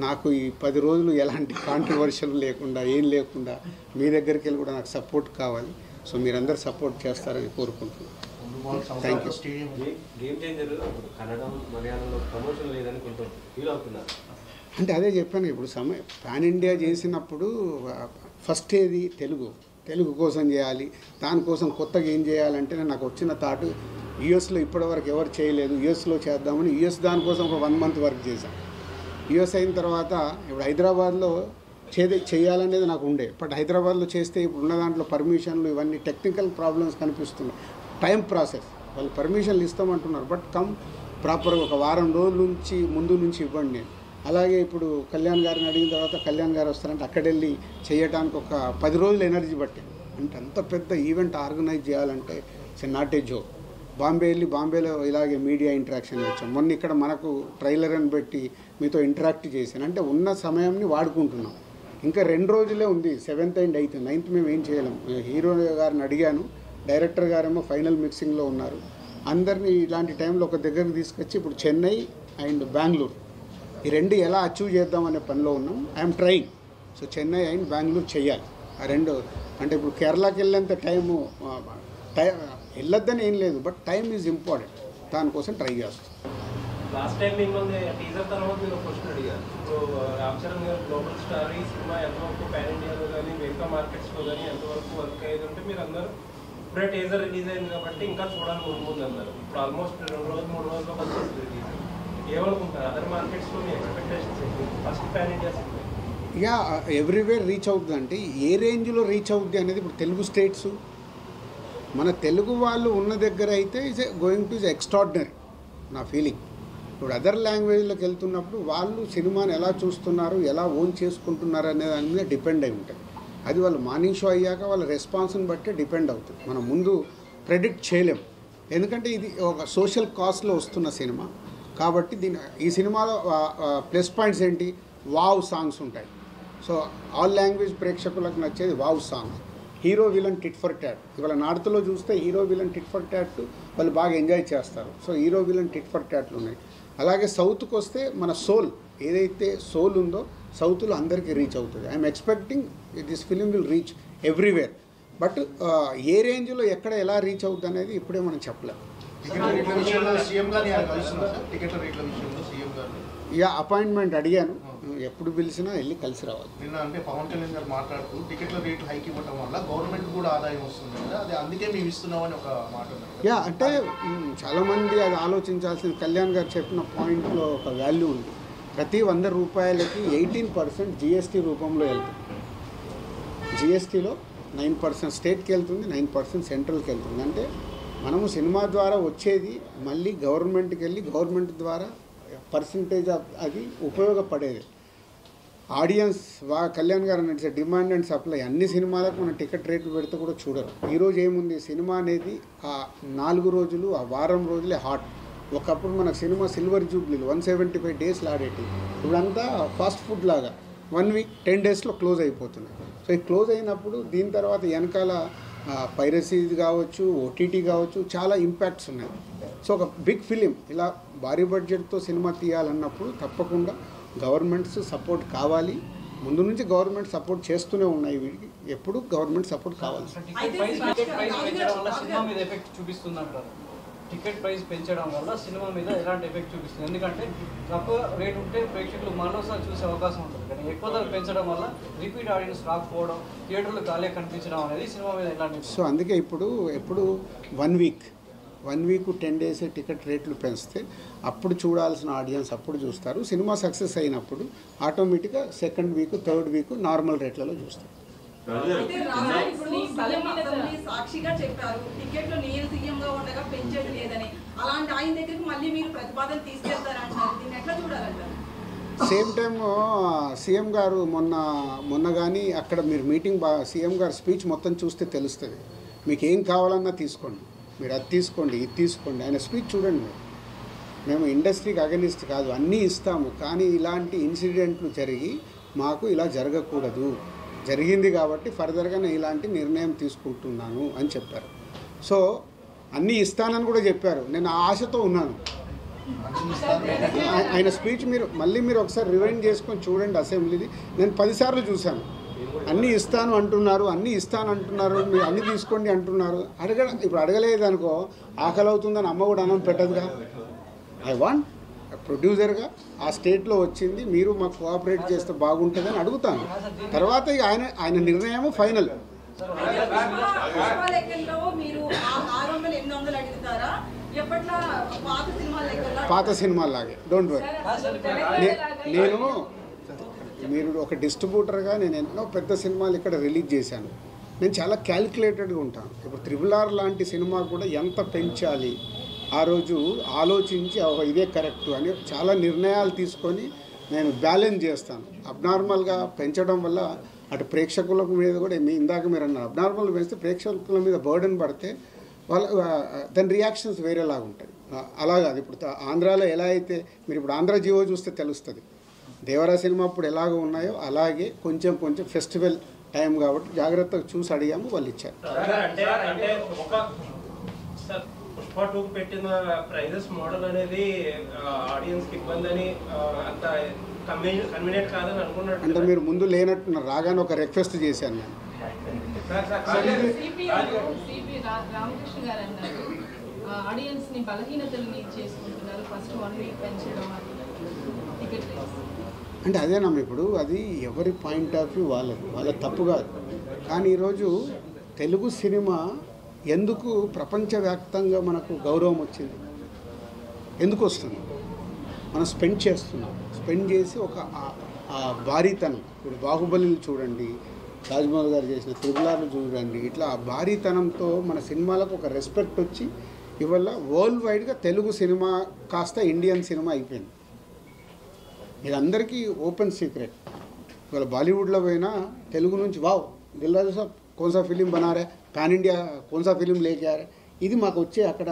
నాకు ఈ 10 రోజులు ఎలాంటి కాంట్రవర్షియల్ లేకుండా, ఏం లేకుండా మీ దగ్గరికి వెళ్ళి కూడా నాకు సపోర్ట్ కావాలి. సో మీరందరూ సపోర్ట్ చేస్తారని కోరుకుంటున్నాను. Thank you. అంటే అదే చెప్పాను, ఇప్పుడు పాన్ ఇండియా చేసినప్పుడు ఫస్ట్ ఏది తెలుగు కోసం చేయాలి. దానికోసం కొత్తగా ఏం చేయాలంటే నాకు వచ్చిన థాట్ యూఎస్లో ఇప్పటివరకు ఎవరు చేయలేదు, యూఎస్లో చేద్దామని యూఎస్ దానికోసం ఒక 1 month వర్క్ చేశాను. యూఎస్ అయిన తర్వాత ఇప్పుడు హైదరాబాద్లో చేయాలనేది నాకు ఉండే, బట్ హైదరాబాద్లో చేస్తే ఇప్పుడు ఉన్న దాంట్లో పర్మిషన్లు ఇవన్నీ టెక్నికల్ ప్రాబ్లమ్స్ కనిపిస్తున్నాయి. టైం ప్రాసెస్, వాళ్ళు పర్మిషన్లు ఇస్తామంటున్నారు, బట్ ప్రాపర్గా ఒక వారం రోజుల నుంచి ముందు నుంచి ఇవ్వండి. నేను అలాగే ఇప్పుడు కళ్యాణ్ గారిని అడిగిన తర్వాత కళ్యాణ్ గారు వస్తారంటే అక్కడ వెళ్ళి చేయడానికి ఒక 10 రోజులు ఎనర్జీ పట్టింది. అంటే అంత పెద్ద ఈవెంట్ ఆర్గనైజ్ చేయాలంటే ఇట్స్ నాట్ ఏ జోక్. బాంబేలో ఇలాగే మీడియా ఇంటరాక్షన్ వచ్చాం. మొన్న ఇక్కడ మనకు ట్రైలర్ అని పెట్టి మీతో ఇంటరాక్ట్ చేశాను. అంటే ఉన్న సమయాన్ని వాడుకుంటున్నాం. ఇంకా 2 రోజులే ఉంది, 7th and 8th. 9th మేము ఏం చేయలేం. హీరో గారిని అడిగాను, డైరెక్టర్ గారేమో ఫైనల్ మిక్సింగ్లో ఉన్నారు. అందరినీ ఇలాంటి టైంలో ఒక దగ్గరికి తీసుకొచ్చి ఇప్పుడు చెన్నై అండ్ బెంగళూరు ఈ 2 ఎలా అచీవ్ చేద్దామనే పనిలో ఉన్నాం. I'm trying. So Chennai and Bengaluru చేయాలి. ఆ 2 అంటే ఇప్పుడు కేరళకి వెళ్ళేంత టైము వెళ్ళొద్దని ఏం లేదు, బట్ టైం ఈజ్ ఇంపార్టెంట్. దానికోసం ట్రై చేస్తాం. లాస్ట్ టైం మిమ్మల్ని టీజర్ తర్వాత మీరు క్వశ్చన్ అడిగారు. ఇప్పుడు రామ్ చరణ్ గారు గ్లోబల్ స్టార్, ఈ సినిమా ఎంతవరకు పాన్ ఇండియాలో కానీ మిగతా మార్కెట్స్లో కానీ ఎంతవరకు వర్క్ అయ్యేదంటే మీరు అందరూ ఇప్పుడే టీజర్ రిలీజ్ అయింది కాబట్టి ఇంకా చూడాలని ముందు అన్నారు. ఇప్పుడు ఆల్మోస్ట్ 2 రోజులు 3 రోజుల్లో వచ్చేసి రిలీజ్. ఏమనుకుంటారు అదర్ మార్కెట్స్లో మీ ఎక్స్పెక్టేషన్స్ ఏంటి? First pan India cinema yeah everywhere reach అవుతుంది. అంటే ఏ రేంజ్లో రీచ్ అవుద్ది అనేది ఇప్పుడు తెలుగు స్టేట్స్ మన తెలుగు వాళ్ళు ఉన్న దగ్గర అయితే గోయింగ్ టు ఎక్స్ట్రాడినరీ నా ఫీలింగ్. ఇప్పుడు అదర్ లాంగ్వేజ్లోకి వెళ్తున్నప్పుడు వాళ్ళు సినిమాని ఎలా చూస్తున్నారు, ఎలా ఓన్ చేసుకుంటున్నారు అనే దాని మీద డిపెండ్ అయి ఉంటుంది. అది వాళ్ళు మార్నింగ్ షో అయ్యాక వాళ్ళ రెస్పాన్స్ని బట్టే డిపెండ్ అవుతుంది. మనం ముందు ప్రెడిక్ట్ చేయలేం, ఎందుకంటే ఇది ఒక సోషల్ కాస్ట్లో వస్తున్న సినిమా కాబట్టి. ఈ సినిమాలో ప్లస్ పాయింట్స్ ఏంటి, వావ్ సాంగ్స్ ఉంటాయి. సో ఆల్ లాంగ్వేజ్ ప్రేక్షకులకు నచ్చేది wow songs. Hero villain tit for tat. ఇవాళ నార్త్లో చూస్తే hero villain tit for tat వాళ్ళు బాగా ఎంజాయ్ చేస్తారు. So hero villain tit for ట్యాట్లు ఉన్నాయి. అలాగే సౌత్కి వస్తే మన సోల్ ఏదైతే సోల్ ఉందో సౌత్లో అందరికీ రీచ్ అవుతుంది. I'm expecting this film will reach everywhere. But ఏ రేంజ్లో ఎక్కడ ఎలా రీచ్ అవుతుంది అనేది ఇప్పుడే మనం చెప్పలేము. ఇక అపాయింట్మెంట్ అడిగాను, ఎప్పుడు పిలిచినా వెళ్ళి కలిసి రావాలి. నిన్న అంటే పవన్ కళ్యాణ్ గారు మాట్లాడుతూ టికెట్ల రేట్లు హైక్ ఇవ్వడం వల్ల గవర్నమెంట్ కూడా ఆదాయం వస్తుంది కదా, అది అందుకే మేము ఇస్తున్నామని ఒక మాట. యా అంటే చాలామంది అది ఆలోచించాల్సిన, కళ్యాణ్ గారు చెప్పిన పాయింట్లో ఒక వాల్యూ ఉంది. ప్రతి 100 రూపాయలకి 18% జిఎస్టీ రూపంలో వెళ్తుంది. జిఎస్టీలో 9% స్టేట్కి వెళ్తుంది, 9% సెంట్రల్కి వెళ్తుంది. అంటే మనము సినిమా ద్వారా వచ్చేది మళ్ళీ గవర్నమెంట్కి వెళ్ళి గవర్నమెంట్ ద్వారా పర్సంటేజ్ అది ఉపయోగపడేది. ఆడియన్స్ కళ్యాణ్ గారు నడిచే డిమాండ్ అండ్ సప్లై అన్ని సినిమాలకు మన టికెట్ రేట్లు పెడితే కూడా చూడరు. ఈరోజు ఏముంది, సినిమా అనేది ఆ 4 రోజులు ఆ వారం రోజులే హాట్. ఒకప్పుడు మనకు సినిమా సిల్వర్ జూబ్లీలు 175 డేస్లు ఆడేటి. ఇప్పుడంతా ఫాస్ట్ ఫుడ్ లాగా 1 week 10 daysలో క్లోజ్ అయిపోతున్నాయి. సో ఈ క్లోజ్ అయినప్పుడు దీని తర్వాత వెనకాల పైరసీ కావచ్చు, ఓటీటీ కావచ్చు, చాలా ఇంపాక్ట్స్ ఉన్నాయి. సో ఒక బిగ్ ఫిలిం ఇలా భారీ బడ్జెట్తో సినిమా తీయాలన్నప్పుడు తప్పకుండా గవర్నమెంట్స్ సపోర్ట్ కావాలి. ముందు నుంచి గవర్నమెంట్ సపోర్ట్ చేస్తూనే ఉన్నాయి. వీటికి ఎప్పుడు గవర్నమెంట్ సపోర్ట్ కావాలి. టికెట్ ప్రైస్ పెంచడం వల్ల సినిమా మీద ఎలాంటి ఎఫెక్ట్ చూపిస్తుంది? ఎందుకంటే తక్కువ రేట్ ఉంటే ప్రేక్షకులు మరోసారి చూసే అవకాశం ఉంటుంది, కానీ ఎక్కువ ధర పెంచడం వల్ల రిపీట్ ఆడియన్స్ రాకపోవడం, థియేటర్లు ఖాళీ కనిపించడం అనేది సినిమా మీద ఎలాంటి. సో అందుకే ఎప్పుడు 1 week 10 days టికెట్ రేట్లు పెంచితే అప్పుడు చూడాల్సిన ఆడియన్స్ అప్పుడు చూస్తారు. సినిమా సక్సెస్ అయినప్పుడు ఆటోమేటిక్గా 2nd week 3rd week normal రేట్లలో చూస్తారు. సాక్షిగా చెప్పారు టికెట్లు నేను సీఎంగా ఉండగా పెంచేది లేదని. అలాంటి ఆయన దగ్గరికి మళ్ళీ మీరు ప్రతిపాదన తీసుకెళ్తారంటారు, దీన్ని ఎట్లా చూడాలంటారు? సేమ్ టైం సీఎం గారు మొన్న కానీ అక్కడ మీరు మీటింగ్ సీఎం గారు స్పీచ్ మొత్తం చూస్తే తెలుస్తుంది. మీకు ఏం కావాలన్నా తీసుకోండి, మీరు అది తీసుకోండి, ఇది తీసుకోండి. ఆయన స్పీచ్ చూడండి. మేము ఇండస్ట్రీకి అగెనిస్ట్ కాదు, అన్నీ ఇస్తాము, కానీ ఇలాంటి ఇన్సిడెంట్లు జరిగి మాకు ఇలా జరగకూడదు, జరిగింది కాబట్టి ఫర్దర్గా నేను ఇలాంటి నిర్ణయం తీసుకుంటున్నాను అని చెప్పారు. సో అన్నీ ఇస్తానని కూడా చెప్పారు. నేను ఆశతో ఉన్నాను. ఆయన స్పీచ్ మీరు ఒకసారి రివైండ్ చేసుకొని చూడండి అసెంబ్లీది. నేను 10 సార్లు చూశాను. అన్నీ ఇస్తాను అంటున్నారు, మీరు అన్నీ తీసుకోండి అంటున్నారు. ఇప్పుడు అడగలేదు అనుకో, ఆకలి అవుతుందని అమ్మ కూడా అన్నం పెట్టదుగా. ఐ వాంట్ ప్రొడ్యూసర్గా ఆ స్టేట్లో వచ్చింది, మీరు మాకు కోఆపరేట్ చేస్తే బాగుంటుందని అడుగుతాను. తర్వాత ఇక ఆయన నిర్ణయం ఫైనల్. పాత సినిమాలాగే డోంట్ వరీ. నేను మీరు ఒక డిస్ట్రిబ్యూటర్గా నేను ఎన్నో పెద్ద సినిమాలు ఇక్కడ రిలీజ్ చేశాను. నేను చాలా క్యాలిక్యులేటెడ్గా ఉంటాను. ఇప్పుడు RRR లాంటి సినిమా కూడా ఎంత పెంచాలి ఆ రోజు ఆలోచించి ఇదే కరెక్ట్ అని చాలా నిర్ణయాలు తీసుకొని నేను బ్యాలెన్స్ చేస్తాను. అబ్నార్మల్గా పెంచడం వల్ల అటు ప్రేక్షకుల మీద కూడా ఇందాక మీరు అన్నారు, అబ్నార్మల్ పెంచితే ప్రేక్షకుల మీద బర్డెన్ పడితే వాళ్ళ దాని రియాక్షన్స్ వేరేలాగా ఉంటాయి. అలాగా అది ఇప్పుడు ఆంధ్రాలో ఎలా అయితే మీరు ఇప్పుడు ఆంధ్ర జీవో చూస్తే తెలుస్తుంది. దేవరా సినిమా అప్పుడు ఎలాగో ఉన్నాయో అలాగే కొంచెం ఫెస్టివల్ టైం కాబట్టి జాగ్రత్తగా చూసి అడిగాము, వాళ్ళు ఇచ్చారు. పుష్ప 2 పెట్టిన ప్రైజెస్ మోడల్ అనేది ఆడియన్స్ కి ఇబ్బంది అని అంత కన్వీనియంట్ కాదని అనుకున్నాడు. అంటే మీరు ముందు లేనట్టున్నారు, రాగానే ఒక రిక్వెస్ట్ చేశాను నేను. రామకృష్ణ గారు అన్నారు ఆడియన్స్ ని బలహీనతల్ని చేసుకుంటున్నారు, ఫస్ట్ 1 వీక్ పెంచడం టికెట్ అంటే అదేనమ్మ, ఇప్పుడు అది ఎవరి పాయింట్ ఆఫ్ వ్యూ వాళ్ళ తప్పు కాదు. కానీ ఈరోజు తెలుగు సినిమా ఎందుకు ప్రపంచవ్యాప్తంగా మనకు గౌరవం వచ్చింది? ఎందుకు వస్తుంది? మనం స్పెండ్ చేస్తున్నాం. స్పెండ్ చేసి ఒక భారీతనం, ఇప్పుడు బాహుబలిని చూడండి, రాజమౌళి గారు చేసిన RRR చూడండి, ఇట్లా ఆ భారీతనంతో మన సినిమాలకు ఒక రెస్పెక్ట్ వచ్చి ఇవాళ వరల్డ్ వైడ్గా తెలుగు సినిమా కాస్త ఇండియన్ సినిమా అయిపోయింది. ఇది అందరికీ ఓపెన్ సీక్రెట్. ఇవాళ బాలీవుడ్లో పోయినా తెలుగు నుంచి వావ్ దిల్రాజు సాబ్ కౌన్ సా ఫిలిం బనా రే, పాన్ ఇండియా కౌన్ సా ఫిలిం లేకే ఆ రే, ఇది మాకు వచ్చే అక్కడ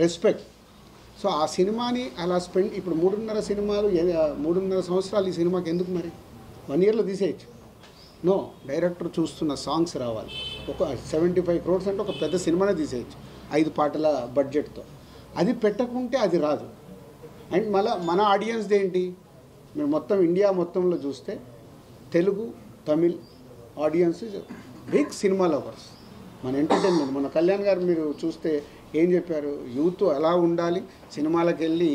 రెస్పెక్ట్. సో ఆ సినిమాని అలా స్పెండ్ ఇప్పుడు 3.5 సంవత్సరాలు ఈ సినిమాకి ఎందుకు మరి 1 ఇయర్లో తీసేయచ్చు? నో, డైరెక్టర్ చూస్తున్న సాంగ్స్ రావాలి. ఒక 75 crores అంటే ఒక పెద్ద సినిమానే తీసేయచ్చు 5 పాటల బడ్జెట్తో. అది పెట్టకుంటే అది రాదు. అండ్ మన ఆడియన్స్ ఏంటి, మీరు మొత్తం ఇండియా మొత్తంలో చూస్తే Telugu Tamil audience big cinema lovers. మన ఎంటర్టైన్మెంట్, మన కళ్యాణ్ గారు మీరు చూస్తే ఏం చెప్పారు, యూత్ ఎలా ఉండాలి, సినిమాలకు వెళ్ళి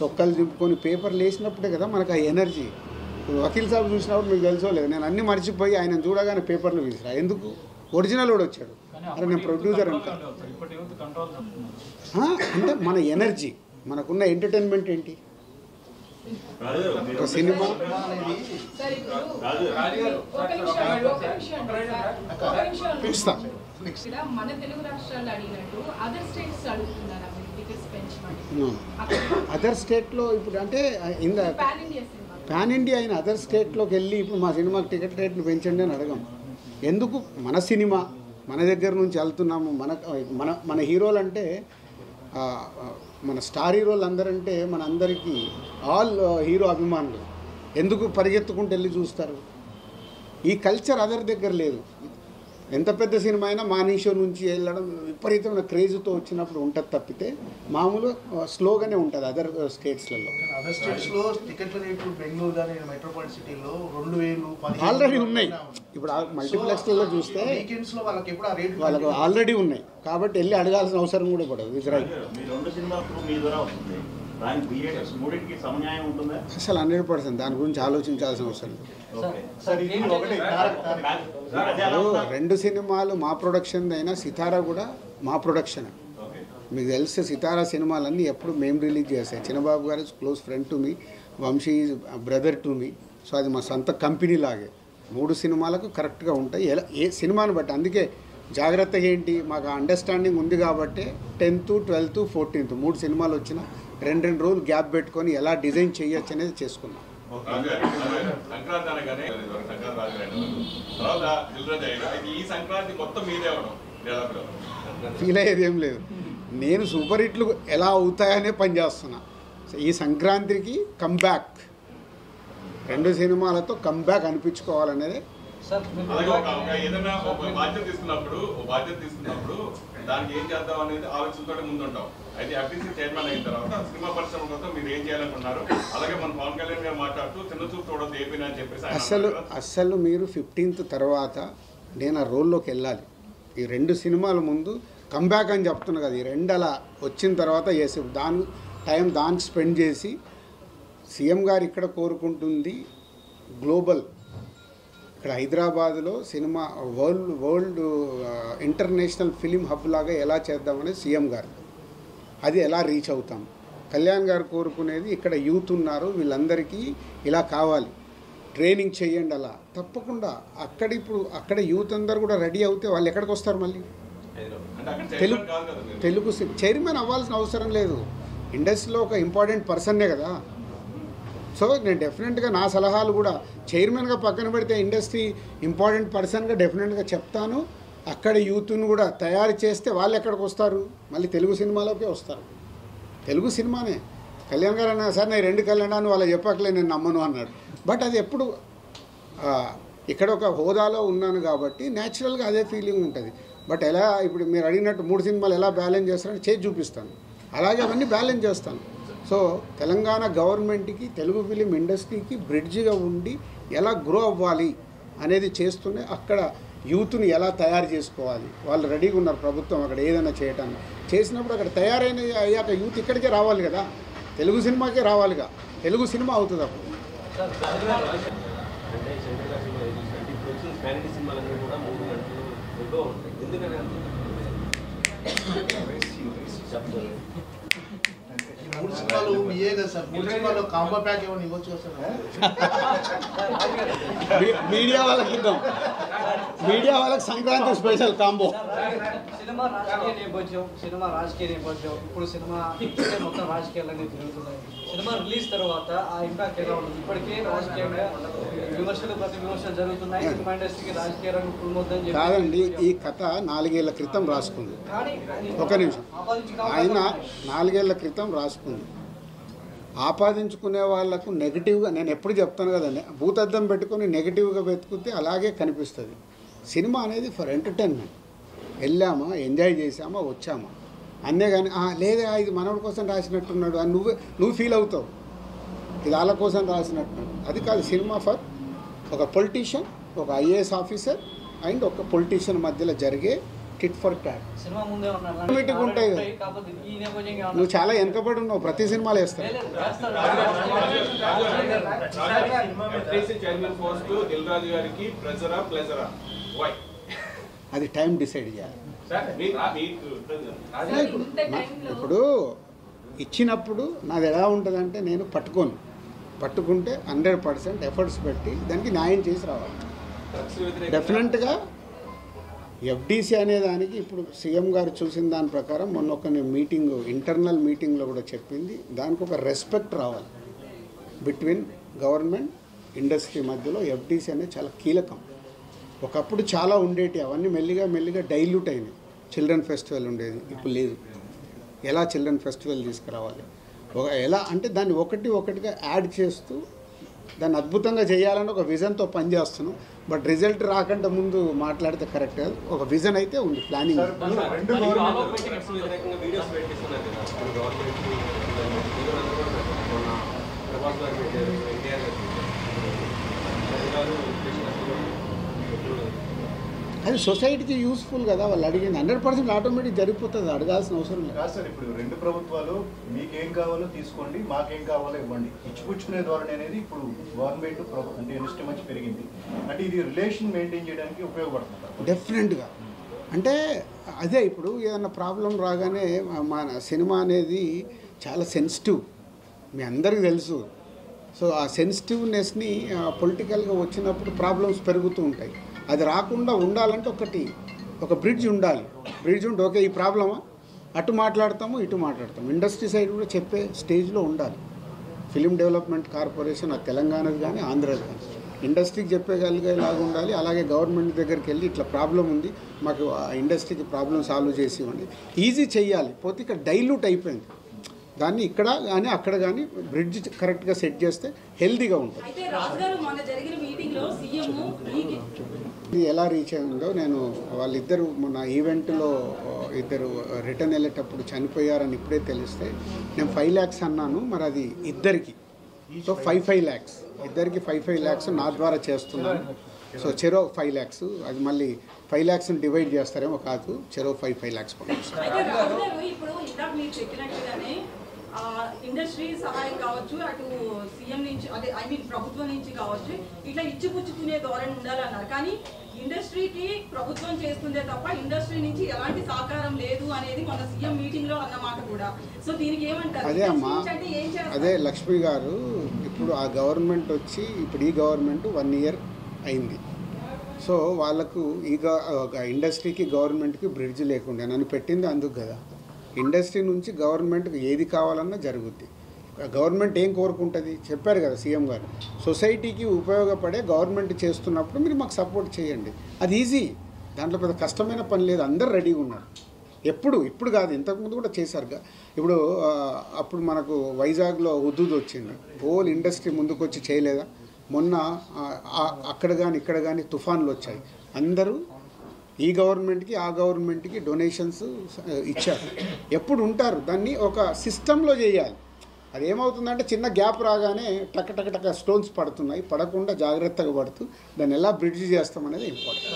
చొక్కాలు దింపుకొని పేపర్లు వేసినప్పుడే కదా మనకు ఆ ఎనర్జీ. వకీల్ సాబ్ చూసినప్పుడు మీకు తెలుసో లేదు, నేను అన్నీ మర్చిపోయి ఆయన చూడగానే పేపర్లు విసిరా. ఎందుకు? ఒరిజినల్ కూడా వచ్చాడు, అరే నేను ప్రొడ్యూసర్ అంట. అంటే మన ఎనర్జీ, మనకున్న ఎంటర్టైన్మెంట్ ఏంటి? ఒక సినిమా మన తెలుగు రాష్ట్రాల్లో అడిగినట్టు అదర్ స్టేట్స్ అడుగుతున్నారా టికెట్స్ పెంచమని? అదర్ స్టేట్లో ఇప్పుడు అంటే పాన్ ఇండియా అయిన అదర్ స్టేట్లోకి వెళ్ళి ఇప్పుడు మా సినిమాకి టికెట్ రేట్లు పెంచండి అని అడగం. ఎందుకు? మన సినిమా మన దగ్గర నుంచి వెళ్తున్నాము. మన హీరోలు అంటే మన స్టార్ హీరోలు అందరంటే మన అందరికీ ఆల్ హీరో అభిమానులు. ఎందుకు పరిగెత్తుకుంటూ వెళ్ళి చూస్తారు? ఈ కల్చర్ అదర్ దగ్గర లేదు. ఎంత పెద్ద సినిమా అయినా మానీషో నుంచి వెళ్ళడం విపరీతమైన క్రేజ్తో వచ్చినప్పుడు ఉంటుంది తప్పితే మామూలు స్లోగానే ఉంటుంది అదర్ స్టేట్స్లలో. అదర్ స్టేట్స్లో టికెట్ల రేట్లు బెంగళూరు కానీ మెట్రోపాలిటన్ సిటీలో 2000 ఆల్రెడీ ఉన్నాయి. ఇప్పుడు మల్టీప్లెక్స్లలో చూస్తే వీకెండ్స్లో వాళ్ళకి ఎప్పుడు ఆ రేట్లు వాళ్ళకు ఆల్రెడీ ఉన్నాయి కాబట్టి వెళ్ళి అడగాల్సిన అవసరం కూడా పడదు. ఇది రైట్. అసలు 100% దాని గురించి ఆలోచించాల్సిన అవసరం లేదు. 2 సినిమాలు మా ప్రొడక్షన్ అయినా సితారా కూడా మా ప్రొడక్షన్. మీకు తెలిస్తే సితారా సినిమాలన్నీ ఎప్పుడు మేము రిలీజ్ చేస్తాయి. చిన్నబాబు గారు close friend to me, Vamsi is brother to me. So అది మా సొంత కంపెనీ లాగే. 3 సినిమాలకు కరెక్ట్గా ఉంటాయి ఏ సినిమాని బట్టి. అందుకే జాగ్రత్తగా ఏంటి, మాకు అండర్స్టాండింగ్ ఉంది కాబట్టి 10th, 12th, 14th 3 సినిమాలు వచ్చినా 2 రోజులు గ్యాప్ పెట్టుకొని ఎలా డిజైన్ చేయొచ్చు అనేది చేసుకున్నాం. ఫీల్ అయ్యేది ఏం లేదు. నేను సూపర్ హిట్లు ఎలా అవుతాయనే పనిచేస్తున్నా. ఈ సంక్రాంతికి కంబ్యాక్, 2 సినిమాలతో కంబ్యాక్ అనిపించుకోవాలనేది. ఏదైనా బాధ్యత తీసుకున్నప్పుడు దానికి ఏం చేద్దాం అనేది ఆలోచనతో ముందుంటాం. అయితే FTC చైర్మన్ అయిన తర్వాత సినిమా పరిశ్రమ కోసం మీరు ఏం చేయాలనుకున్నారు? అలాగే మన పవన్ కళ్యాణ్ గారు మాట్లాడుతూ చిన్న చూపు చూడొద్దు ఏపీని అని చెప్పేసి అసలు మీరు 15th తర్వాత నేను ఆ రోల్లోకి వెళ్ళాలి. ఈ 2 సినిమాల ముందు కంబ్యాక్ అని చెప్తున్నా కదా, ఈ 2 అలా వచ్చిన తర్వాత చేసి టైం దానికి స్పెండ్ చేసి సీఎం గారు ఇక్కడ కోరుకుంటుంది గ్లోబల్, ఇక్కడ హైదరాబాద్లో cinema world international film hub లాగా ఎలా చేద్దామని సీఎం గారు, అది ఎలా రీచ్ అవుతాం. కళ్యాణ్ గారు కోరుకునేది ఇక్కడ యూత్ ఉన్నారు, వీళ్ళందరికీ ఇలా కావాలి, ట్రైనింగ్ చేయండి. అలా తప్పకుండా అక్కడ యూత్ అందరు కూడా రెడీ అవుతే వాళ్ళు ఎక్కడికి వస్తారు? మళ్ళీ తెలుగు చైర్మన్ అవ్వాల్సిన అవసరం లేదు, ఇండస్ట్రీలో ఒక ఇంపార్టెంట్ పర్సన్నే కదా. సో నేను డెఫినెట్గా నా సలహాలు కూడా చైర్మన్గా పక్కన పెడితే ఇండస్ట్రీ ఇంపార్టెంట్ పర్సన్గా డెఫినెట్గా చెప్తాను. అక్కడ యూత్ను కూడా తయారు చేస్తే వాళ్ళు ఎక్కడికి వస్తారు? మళ్ళీ తెలుగు సినిమాలోకే వస్తారు. తెలుగు సినిమానే. కళ్యాణ్ గారు అన్నా సార్ నేను 2 కళ్యాణాన్ని వాళ్ళ చెప్పకలే, నేను నమ్మను అన్నాడు. బట్ అది ఎప్పుడు ఇక్కడ ఒక హోదాలో ఉన్నాను కాబట్టి న్యాచురల్గా అదే ఫీలింగ్ ఉంటుంది. బట్ ఎలా ఇప్పుడు మీరు అడిగినట్టు 3 సినిమాలు ఎలా బ్యాలెన్స్ చేస్తారని చేసి చూపిస్తాను, అలాగే అవన్నీ బ్యాలెన్స్ చేస్తాను. సో తెలంగాణ గవర్నమెంట్కి తెలుగు ఫిలిం ఇండస్ట్రీకి బ్రిడ్జిగా ఉండి ఎలా గ్రో అవ్వాలి అనేది చేస్తూనే అక్కడ యూత్ని ఎలా తయారు చేసుకోవాలి, వాళ్ళు రెడీగా ఉన్నారు ప్రభుత్వం అక్కడ ఏదైనా చేయటానికి. చేసినప్పుడు అక్కడ తయారైన అయ్యాక యూత్ ఇక్కడికే రావాలి కదా, తెలుగు సినిమాకే రావాలిగా, తెలుగు సినిమా అవుతుంది అప్పుడు. అంటే శంకర్ గారి సినిమా అంటే ఇప్పుడు వచ్చిన ఫ్యానిటీ సినిమాలన్నీ కూడా 3 గంటలు ఉంటాయి. ఎందుకని చెప్తారు 3 సినిమాలు మీయే కదా సార్, 3 సినిమాలో కాంబో ప్యాక్ ఏమైనా ఇవ్వచ్చు సార్? మీడియా వాళ్ళకి ఇద్దాం, మీడియా వాళ్ళకి సంక్రాంతి స్పెషల్ కాంబో. సినిమా రాజకీయ నేపథ్యం ఇప్పుడు సినిమా మొత్తం రాజకీయాలన్నీ తిరుగుతున్నాయి. సినిమా రిలీజ్ తర్వాత ఆ ఇంపాక్ట్ ఎలా ఉంటుంది? ఇప్పటికే రాజకీయంగా విమర్శలు ప్రతి విమర్శలు జరుగుతున్నాయి. సినిమా ఇండస్ట్రీకి రాజకీయ రంగం పుల్మొద్దని కాదండి, ఈ కథ 4 ఏళ్ల క్రితం రాసుకుంది. ఒక నిమిషం, ఆయన 4 ఏళ్ల క్రితం రాసుకుంది. ఆపాదించుకునే వాళ్లకు నెగిటివ్గా నేను ఎప్పుడు చెప్తాను కదండి, భూతద్దం పెట్టుకొని నెగిటివ్గా వెతుకుతే అలాగే కనిపిస్తుంది. సినిమా అనేది ఫర్ ఎంటర్టైన్మెంట్, వెళ్ళామా ఎంజాయ్ చేసామా వచ్చామా అన్నే. కానీ లేదా ఇది మనోడి కోసం రాసినట్టున్నాడు అని నువ్వు ఫీల్ అవుతావు, ఇది వాళ్ళ కోసం రాసినట్టున్నాడు. అది కాదు సినిమా ఫర్ ఒక పొలిటీషియన్, ఒక ఐఏఎస్ ఆఫీసర్ అండ్ ఒక పొలిటీషియన్ మధ్యలో జరిగే టిట్ ఫర్ ట్యాట్. ఆటోమేటిక్ ఉంటాయి కదా. నువ్వు చాలా వెనకబడి ఉన్నావు, ప్రతి సినిమాలు వేస్తావు. అది టైం డిసైడ్ చేయాలి. ఇప్పుడు ఇచ్చినప్పుడు నాది ఎలా ఉంటుందంటే నేను పట్టుకుంటే 100% ఎఫర్ట్స్ పెట్టి దానికి న్యాయం చేసి రావాలి. డెఫినెట్గా ఎఫ్డీసీ అనే దానికి ఇప్పుడు సీఎం గారు చూసిన దాని ప్రకారం మొన్న ఒక మీటింగ్ ఇంటర్నల్ మీటింగ్లో కూడా చెప్పింది, దానికి ఒక రెస్పెక్ట్ రావాలి బిట్వీన్ గవర్నమెంట్ ఇండస్ట్రీ మధ్యలో. ఎఫ్డీసీ అనేది చాలా కీలకం. ఒకప్పుడు చాలా ఉండేటి, అవన్నీ మెల్లిగా డైల్యూట్ అయినాయి. చిల్డ్రన్ ఫెస్టివల్ ఉండేది, ఇప్పుడు లేదు. ఎలా చిల్డ్రన్ ఫెస్టివల్ తీసుకురావాలి, ఎలా అంటే దాన్ని ఒకటిగా యాడ్ చేస్తూ దాన్ని అద్భుతంగా చేయాలని ఒక విజన్తో పనిచేస్తున్నాం. బట్ రిజల్ట్ రాకుండా ముందు మాట్లాడితే కరెక్ట్ కాదు. ఒక విజన్ అయితే ఉంది, ప్లానింగ్. అది సొసైటీకి యూస్ఫుల్ కదా, వాళ్ళు అడిగింది 100% ఆటోమేటిక్ జరిగిపోతుంది, అడగాల్సిన అవసరం లేదు. కాదు సార్, ఇప్పుడు 2 ప్రభుత్వాలు మీకేం కావాలో తీసుకోండి, మాకేం కావాలో ఇవ్వండి, ఇచ్చిపుచ్చుకునే ధోరణి అనేది ఇప్పుడు గవర్నమెంట్ అంటే ఇండస్ట్రీ మంచి పెరిగింది. అంటే ఇది రిలేషన్ మెయింటైన్ చేయడానికి ఉపయోగపడుతుంది డెఫినెట్గా. అంటే అదే ఇప్పుడు ఏదైనా ప్రాబ్లం రాగానే మన సినిమా అనేది చాలా సెన్సిటివ్, మీ అందరికీ తెలుసు. సో ఆ సెన్సిటివ్నెస్ని పొలిటికల్గా వచ్చినప్పుడు ప్రాబ్లమ్స్ పెరుగుతూ ఉంటాయి. అది రాకుండా ఉండాలంటే ఒక బ్రిడ్జ్ ఉండాలి. బ్రిడ్జ్ ఉంటే ఓకే ఈ ప్రాబ్లమా, అటు మాట్లాడతాము ఇటు మాట్లాడతాము. ఇండస్ట్రీ సైడ్ కూడా చెప్పే స్టేజ్లో ఉండాలి. ఫిలిం డెవలప్మెంట్ కార్పొరేషన్ అది తెలంగాణది కానీ ఆంధ్రది కానీ ఇండస్ట్రీకి చెప్పగలిగేలాగా ఉండాలి. అలాగే గవర్నమెంట్ దగ్గరికి వెళ్ళి ఇట్లా ప్రాబ్లం ఉంది, మాకు ఆ ఇండస్ట్రీకి ప్రాబ్లం సాల్వ్ చేసి ఇవ్వండి, ఈజీ చేయాలి. పోతే ఇక్కడ డైల్యూట్ అయిపోయింది, దాన్ని ఇక్కడ కానీ అక్కడ కానీ బ్రిడ్జ్ కరెక్ట్గా సెట్ చేస్తే హెల్తీగా ఉంటుంది. ఇది ఎలా రీచ్ అయిందో నేను వాళ్ళిద్దరు మొన్న ఈవెంట్లో ఇద్దరు రిటర్న్ వెళ్ళేటప్పుడు చనిపోయారని ఇప్పుడే తెలిస్తే నేను 5 lakhs అన్నాను. మరి అది ఇద్దరికి, సో 5 lakhs ఇద్దరికి 5 lakhs నా ద్వారా చేస్తున్నాను. సో చెరో 5 lakhs, అది మళ్ళీ 5 lakhs డివైడ్ చేస్తారేమో కాదు, చెరో 5 lakhs ఇండస్ట్రీ సహాయం కావచ్చు, అటు సీఎం నుంచి అదే ప్రభుత్వం నుంచి కావచ్చు, ఇట్లా ఇచ్చిపుచ్చుకునే ధోరణి ఉండాలన్నారు. కానీ ఇండస్ట్రీకి ప్రభుత్వం చేస్తుందే తప్ప ఇండస్ట్రీ నుంచి ఎలాంటి సహకారం లేదు అనేది మన సీఎం మీటింగ్ లో అన్నమాట కూడా. సో దీనికి ఏమంటారు? అదే అమ్మా, అదే లక్ష్మి గారు, ఇప్పుడు ఆ గవర్నమెంట్ వచ్చి ఇప్పుడు ఈ గవర్నమెంట్ 1 year అయింది. సో వాళ్ళకు ఇండస్ట్రీకి గవర్నమెంట్కి బ్రిడ్జ్ లేకుండా నన్ను పెట్టింది అందుకు కదా. ఇండస్ట్రీ నుంచి గవర్నమెంట్కి ఏది కావాలన్నా జరుగుద్ది. గవర్నమెంట్ ఏం కోరుకుంటుంది చెప్పారు కదా సీఎం గారు, సొసైటీకి ఉపయోగపడే గవర్నమెంట్ చేస్తున్నప్పుడు మీరు మాకు సపోర్ట్ చేయండి. అది ఈజీ, దాంట్లో పెద్ద కష్టమైన పని లేదు, అందరు రెడీగా ఉన్నారు. ఇప్పుడు కాదు, ఇంతకుముందు కూడా చేశారుగా. ఇప్పుడు అప్పుడు మనకు వైజాగ్లో హుదూద్ వచ్చింది, హోల్ ఇండస్ట్రీ ముందుకు వచ్చి చేయలేదా? మొన్న అక్కడ కానీ ఇక్కడ కానీ తుఫాన్లు వచ్చాయి, అందరూ ఈ గవర్నమెంట్కి ఆ గవర్నమెంట్కి డొనేషన్స్ ఇచ్చారు. ఎప్పుడు ఉంటారు, దాన్ని ఒక సిస్టంలో చేయాలి. అది ఏమవుతుందంటే చిన్న గ్యాప్ రాగానే టక్ టక్ టక్ స్టోన్స్ పడుతున్నాయి, పడకుండా జాగ్రత్తగా పడుతూ దాన్ని ఎలా బ్రిడ్జ్ చేస్తామనేది ఇంపార్టెంట్.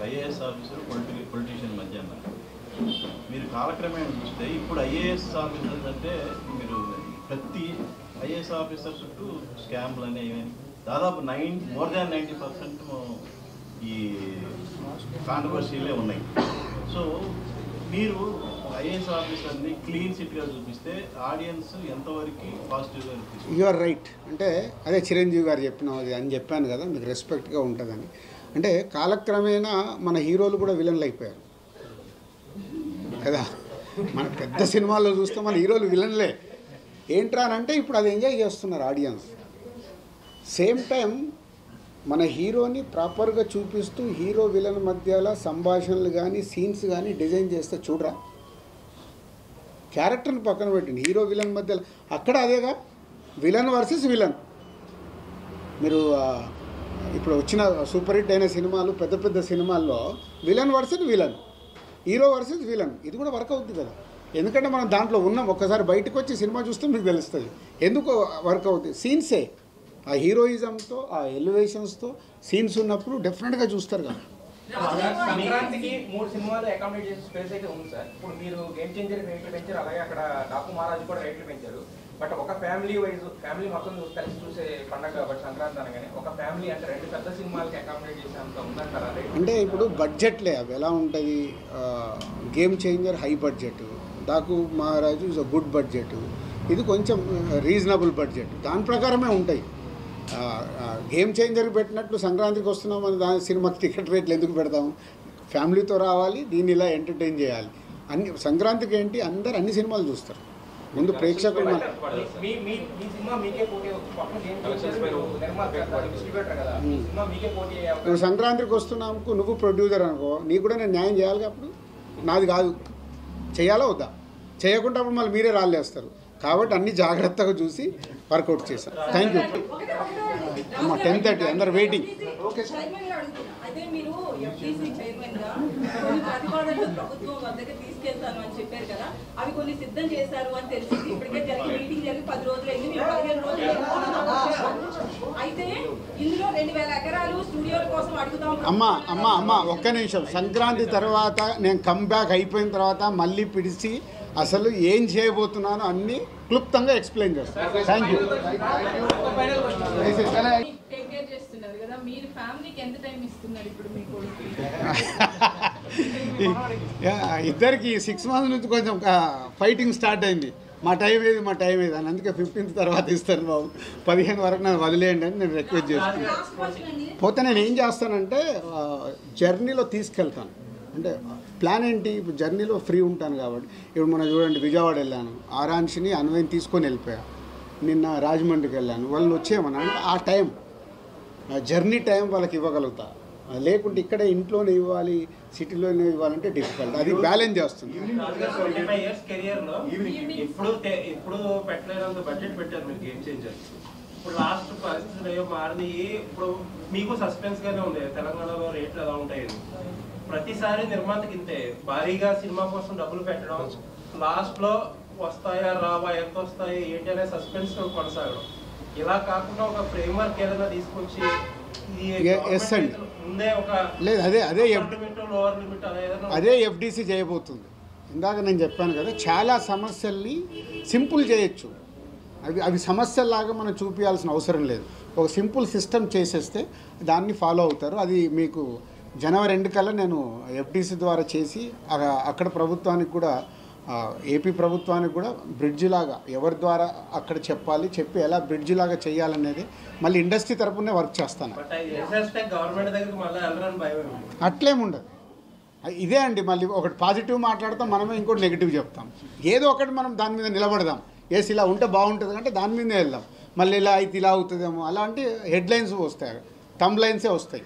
ఐఏఎస్ ఆఫీసర్ పొలిటీషియన్ మధ్య మీరు కాలక్రమేణా చూస్తే ఇప్పుడు ఐఏఎస్ ఆఫీసర్స్ అంటే మీరు ప్రతి ఐఏఎస్ ఆఫీసర్ చుట్టూ స్కామ్లు అనేవి దాదాపు more than 90% ఈ కాంట్రవర్సీలే ఉన్నాయి. సో మీరు ఐఏఎస్ ఆఫీసర్ని క్లీన్ సిట్గా చూపిస్తే ఆడియన్స్ ఎంతవరకు పాజిటివ్గా అనిపిస్తుంది? You are right. అంటే అదే చిరంజీవి గారు చెప్పినది అని చెప్పాను కదా, మీకు రెస్పెక్ట్గా ఉంటుందని. అంటే కాలక్రమేణా మన హీరోలు కూడా విలన్లు అయిపోయారు కదా. మన పెద్ద సినిమాల్లో చూస్తే మన హీరోలు విలన్లే. ఏంట్రా అని అంటే ఇప్పుడు అది ఎంజాయ్ చేస్తున్నారు ఆడియన్స్. సేమ్ టైం మన హీరోని ప్రాపర్గా చూపిస్తూ హీరో విలన్ మధ్యలో సంభాషణలు కానీ సీన్స్ కానీ డిజైన్ చేస్తే చూడరా, క్యారెక్టర్ని పక్కన పెట్టింది, హీరో విలన్ మధ్యలో అక్కడ అదేగా విలన్ వర్సెస్ విలన్. మీరు ఇప్పుడు వచ్చిన సూపర్ హిట్ అయిన సినిమాలు, పెద్ద పెద్ద సినిమాల్లో villain versus villain, hero versus villain, ఇది కూడా వర్క్ అవుతుంది కదా. ఎందుకంటే మనం దాంట్లో ఉన్నాం, ఒక్కసారి బయటకు వచ్చి సినిమా చూస్తే మీకు తెలుస్తుంది ఎందుకు వర్క్ అవుతుంది. సీన్సే ఆ హీరోయిజంతో ఆ ఎలివేషన్స్తో సీన్స్ ఉన్నప్పుడు డెఫినెట్గా చూస్తారు కదా. సంక్రాంతికి 3 సినిమాలు అకామిడేట్ చేసే స్పేస్ అయితే ఉంది సార్. ఇప్పుడు మీరు గేమ్ చేంజర్ రేట్లు పెంచారు, అలాగే అక్కడ డాకు మహారాజు కూడా రేట్లు పెంచారు. బట్ ఒక ఫ్యామిలీ మొత్తం కలిసి చూసే పండుగ కాబట్టి సంక్రాంతి అనగానే ఒక ఫ్యామిలీ అంటే 2 పెద్ద సినిమాలకి అకామిడేట్ చేసే అంత ఉందంటారా? అంటే ఇప్పుడు బడ్జెట్లే అవి ఎలా ఉంటుంది. Game changer high budget, Daaku మహారాజు ఇస్ అ గుడ్ బడ్జెట్, ఇది కొంచెం రీజనబుల్ బడ్జెట్, దాని ప్రకారమే ఉంటాయి. గేమ్ చేంజర్ పెట్టినట్లు సంక్రాంతికి వస్తున్నాం అని దాని సినిమాకి టికెట్ రేట్లు ఎందుకు పెడతాము? ఫ్యామిలీతో రావాలి, దీన్ని ఇలా ఎంటర్టైన్ చేయాలి. సంక్రాంతికి ఏంటి అందరు అన్ని సినిమాలు చూస్తారు. ముందు ప్రేక్షకులు నువ్వు సంక్రాంతికి వస్తున్నాము, నువ్వు ప్రొడ్యూసర్ అనుకో, నీకు కూడా నేను న్యాయం చేయాలి. అప్పుడు నాది కాదు, చేయాలా వద్దా? చేయకుండా అప్పుడు మళ్ళీ మీరే రాళ్ళేస్తారు. కాబట్టి అన్ని జాగ్రత్తగా చూసి వర్కౌట్ చేశారు. థ్యాంక్ యూ అమ్మ. 10:30 అందరు వెయిటింగ్. అయితే మీరు ఎఫ్టీసీ చైర్మన్ గా కొన్ని ప్రతిపాదనలు ప్రభుత్వం వద్దకు తీసుకెళ్తాను అని చెప్పారు కదా, అవి కొన్ని సిద్ధం చేశారు అని తెలిసింది. ఇప్పటికే మీటింగ్ జరిగి 10 రోజులైంది, మీరు 15 రోజులు. అయితే ఇందులో 2000 ఎకరాలు స్టూడియోల కోసం అడుగుతాం. అమ్మ ఒక్క నిమిషం. సంక్రాంతి తర్వాత నేను కమ్బ్యాక్ అయిపోయిన తర్వాత మళ్ళీ పిలిచి అసలు ఏం చేయబోతున్నానో అన్ని క్లుప్తంగా ఎక్స్ప్లెయిన్ చేస్తాను. Thank you. ఇద్దరికి 6 months నుంచి కొంచెం ఫైటింగ్ స్టార్ట్ అయింది. మా టైం ఏది అని. అందుకే 15th తర్వాత ఇస్తాను బాబు, 15 వరకు నన్ను వదిలేయండి అని నేను రిక్వెస్ట్ చేస్తాను. పోతే నేను ఏం చేస్తానంటే జర్నీలో తీసుకెళ్తాను. అంటే ప్లాన్ ఏంటి, ఇప్పుడు జర్నీలో ఫ్రీ ఉంటాను కాబట్టి. ఇప్పుడు మనం చూడండి, విజయవాడ వెళ్ళాను, ఆరాంశిని అన్వయం తీసుకొని వెళ్ళిపోయా. నిన్న రాజమండ్రికి వెళ్ళాను, వాళ్ళు వచ్చేయమన్నా అంటే ఆ టైం జర్నీ టైం వాళ్ళకి ఇవ్వగలుగుతా. లేకుంటే ఇక్కడే ఇంట్లోనే ఇవ్వాలి, సిటీలోనే ఇవ్వాలంటే డిఫికల్ట్. అది బ్యాలెన్స్ చేస్తుంది. 25 years కెరియర్లో ఇప్పుడు పెట్టలేనంత బడ్జెట్ పెట్టారు మీరు గేమ్ చేంజర్. ఇప్పుడు లాస్ట్ పరిస్థితులు ఏవో మారింది. ఇప్పుడు మీకు సస్పెన్స్గానే ఉంది తెలంగాణలో రేట్లు ఎలా ఉంటాయి. ప్రతిసారి నిర్మాతకి ఇంతే భారీగా సినిమా కోసం డబ్బులు పెట్టడం, లాస్ట్లో వస్తాయా రావా, ఎంత వస్తాయి ఏంటి అనే సస్పెన్స్ కొనసాగడం. ఇలా కాకుండా ఒక ఫ్రేమ్వర్క్ ఏదైనా తీసుకొచ్చి అదే ఎఫ్డిసి చేయబోతుంది. ఇందాక నేను చెప్పాను కదా, చాలా సమస్యల్ని సింపుల్ చేయొచ్చు. అవి సమస్యల్లాగా మనం చూపించాల్సిన అవసరం లేదు. ఒక సింపుల్ సిస్టమ్ చేసేస్తే దాన్ని ఫాలో అవుతారు. అది మీకు జనవరి 2 కల్లా నేను ఎఫ్డీసీ ద్వారా చేసి అక్కడ ప్రభుత్వానికి కూడా, ఏపీ ప్రభుత్వానికి కూడా బ్రిడ్జ్ లాగా ఎవరి ద్వారా అక్కడ చెప్పి ఎలా బ్రిడ్జ్ లాగా చేయాలనేది మళ్ళీ ఇండస్ట్రీ తరపునే వర్క్ చేస్తాను. అట్లేముండదు. ఇదే అండి, మళ్ళీ ఒకటి పాజిటివ్ మాట్లాడతాం, మనమే ఇంకోటి నెగిటివ్ చెప్తాం. ఏదో ఒకటి మనం దాని మీద నిలబడదాం. ఏసి ఇలా ఉంటే బాగుంటుంది అంటే దాని మీదే వెళ్దాం. మళ్ళీ ఇలా అయితే ఇలా అవుతుందేమో అలాంటి హెడ్లైన్స్ వస్తాయి, థంబ్ లైన్సే వస్తాయి.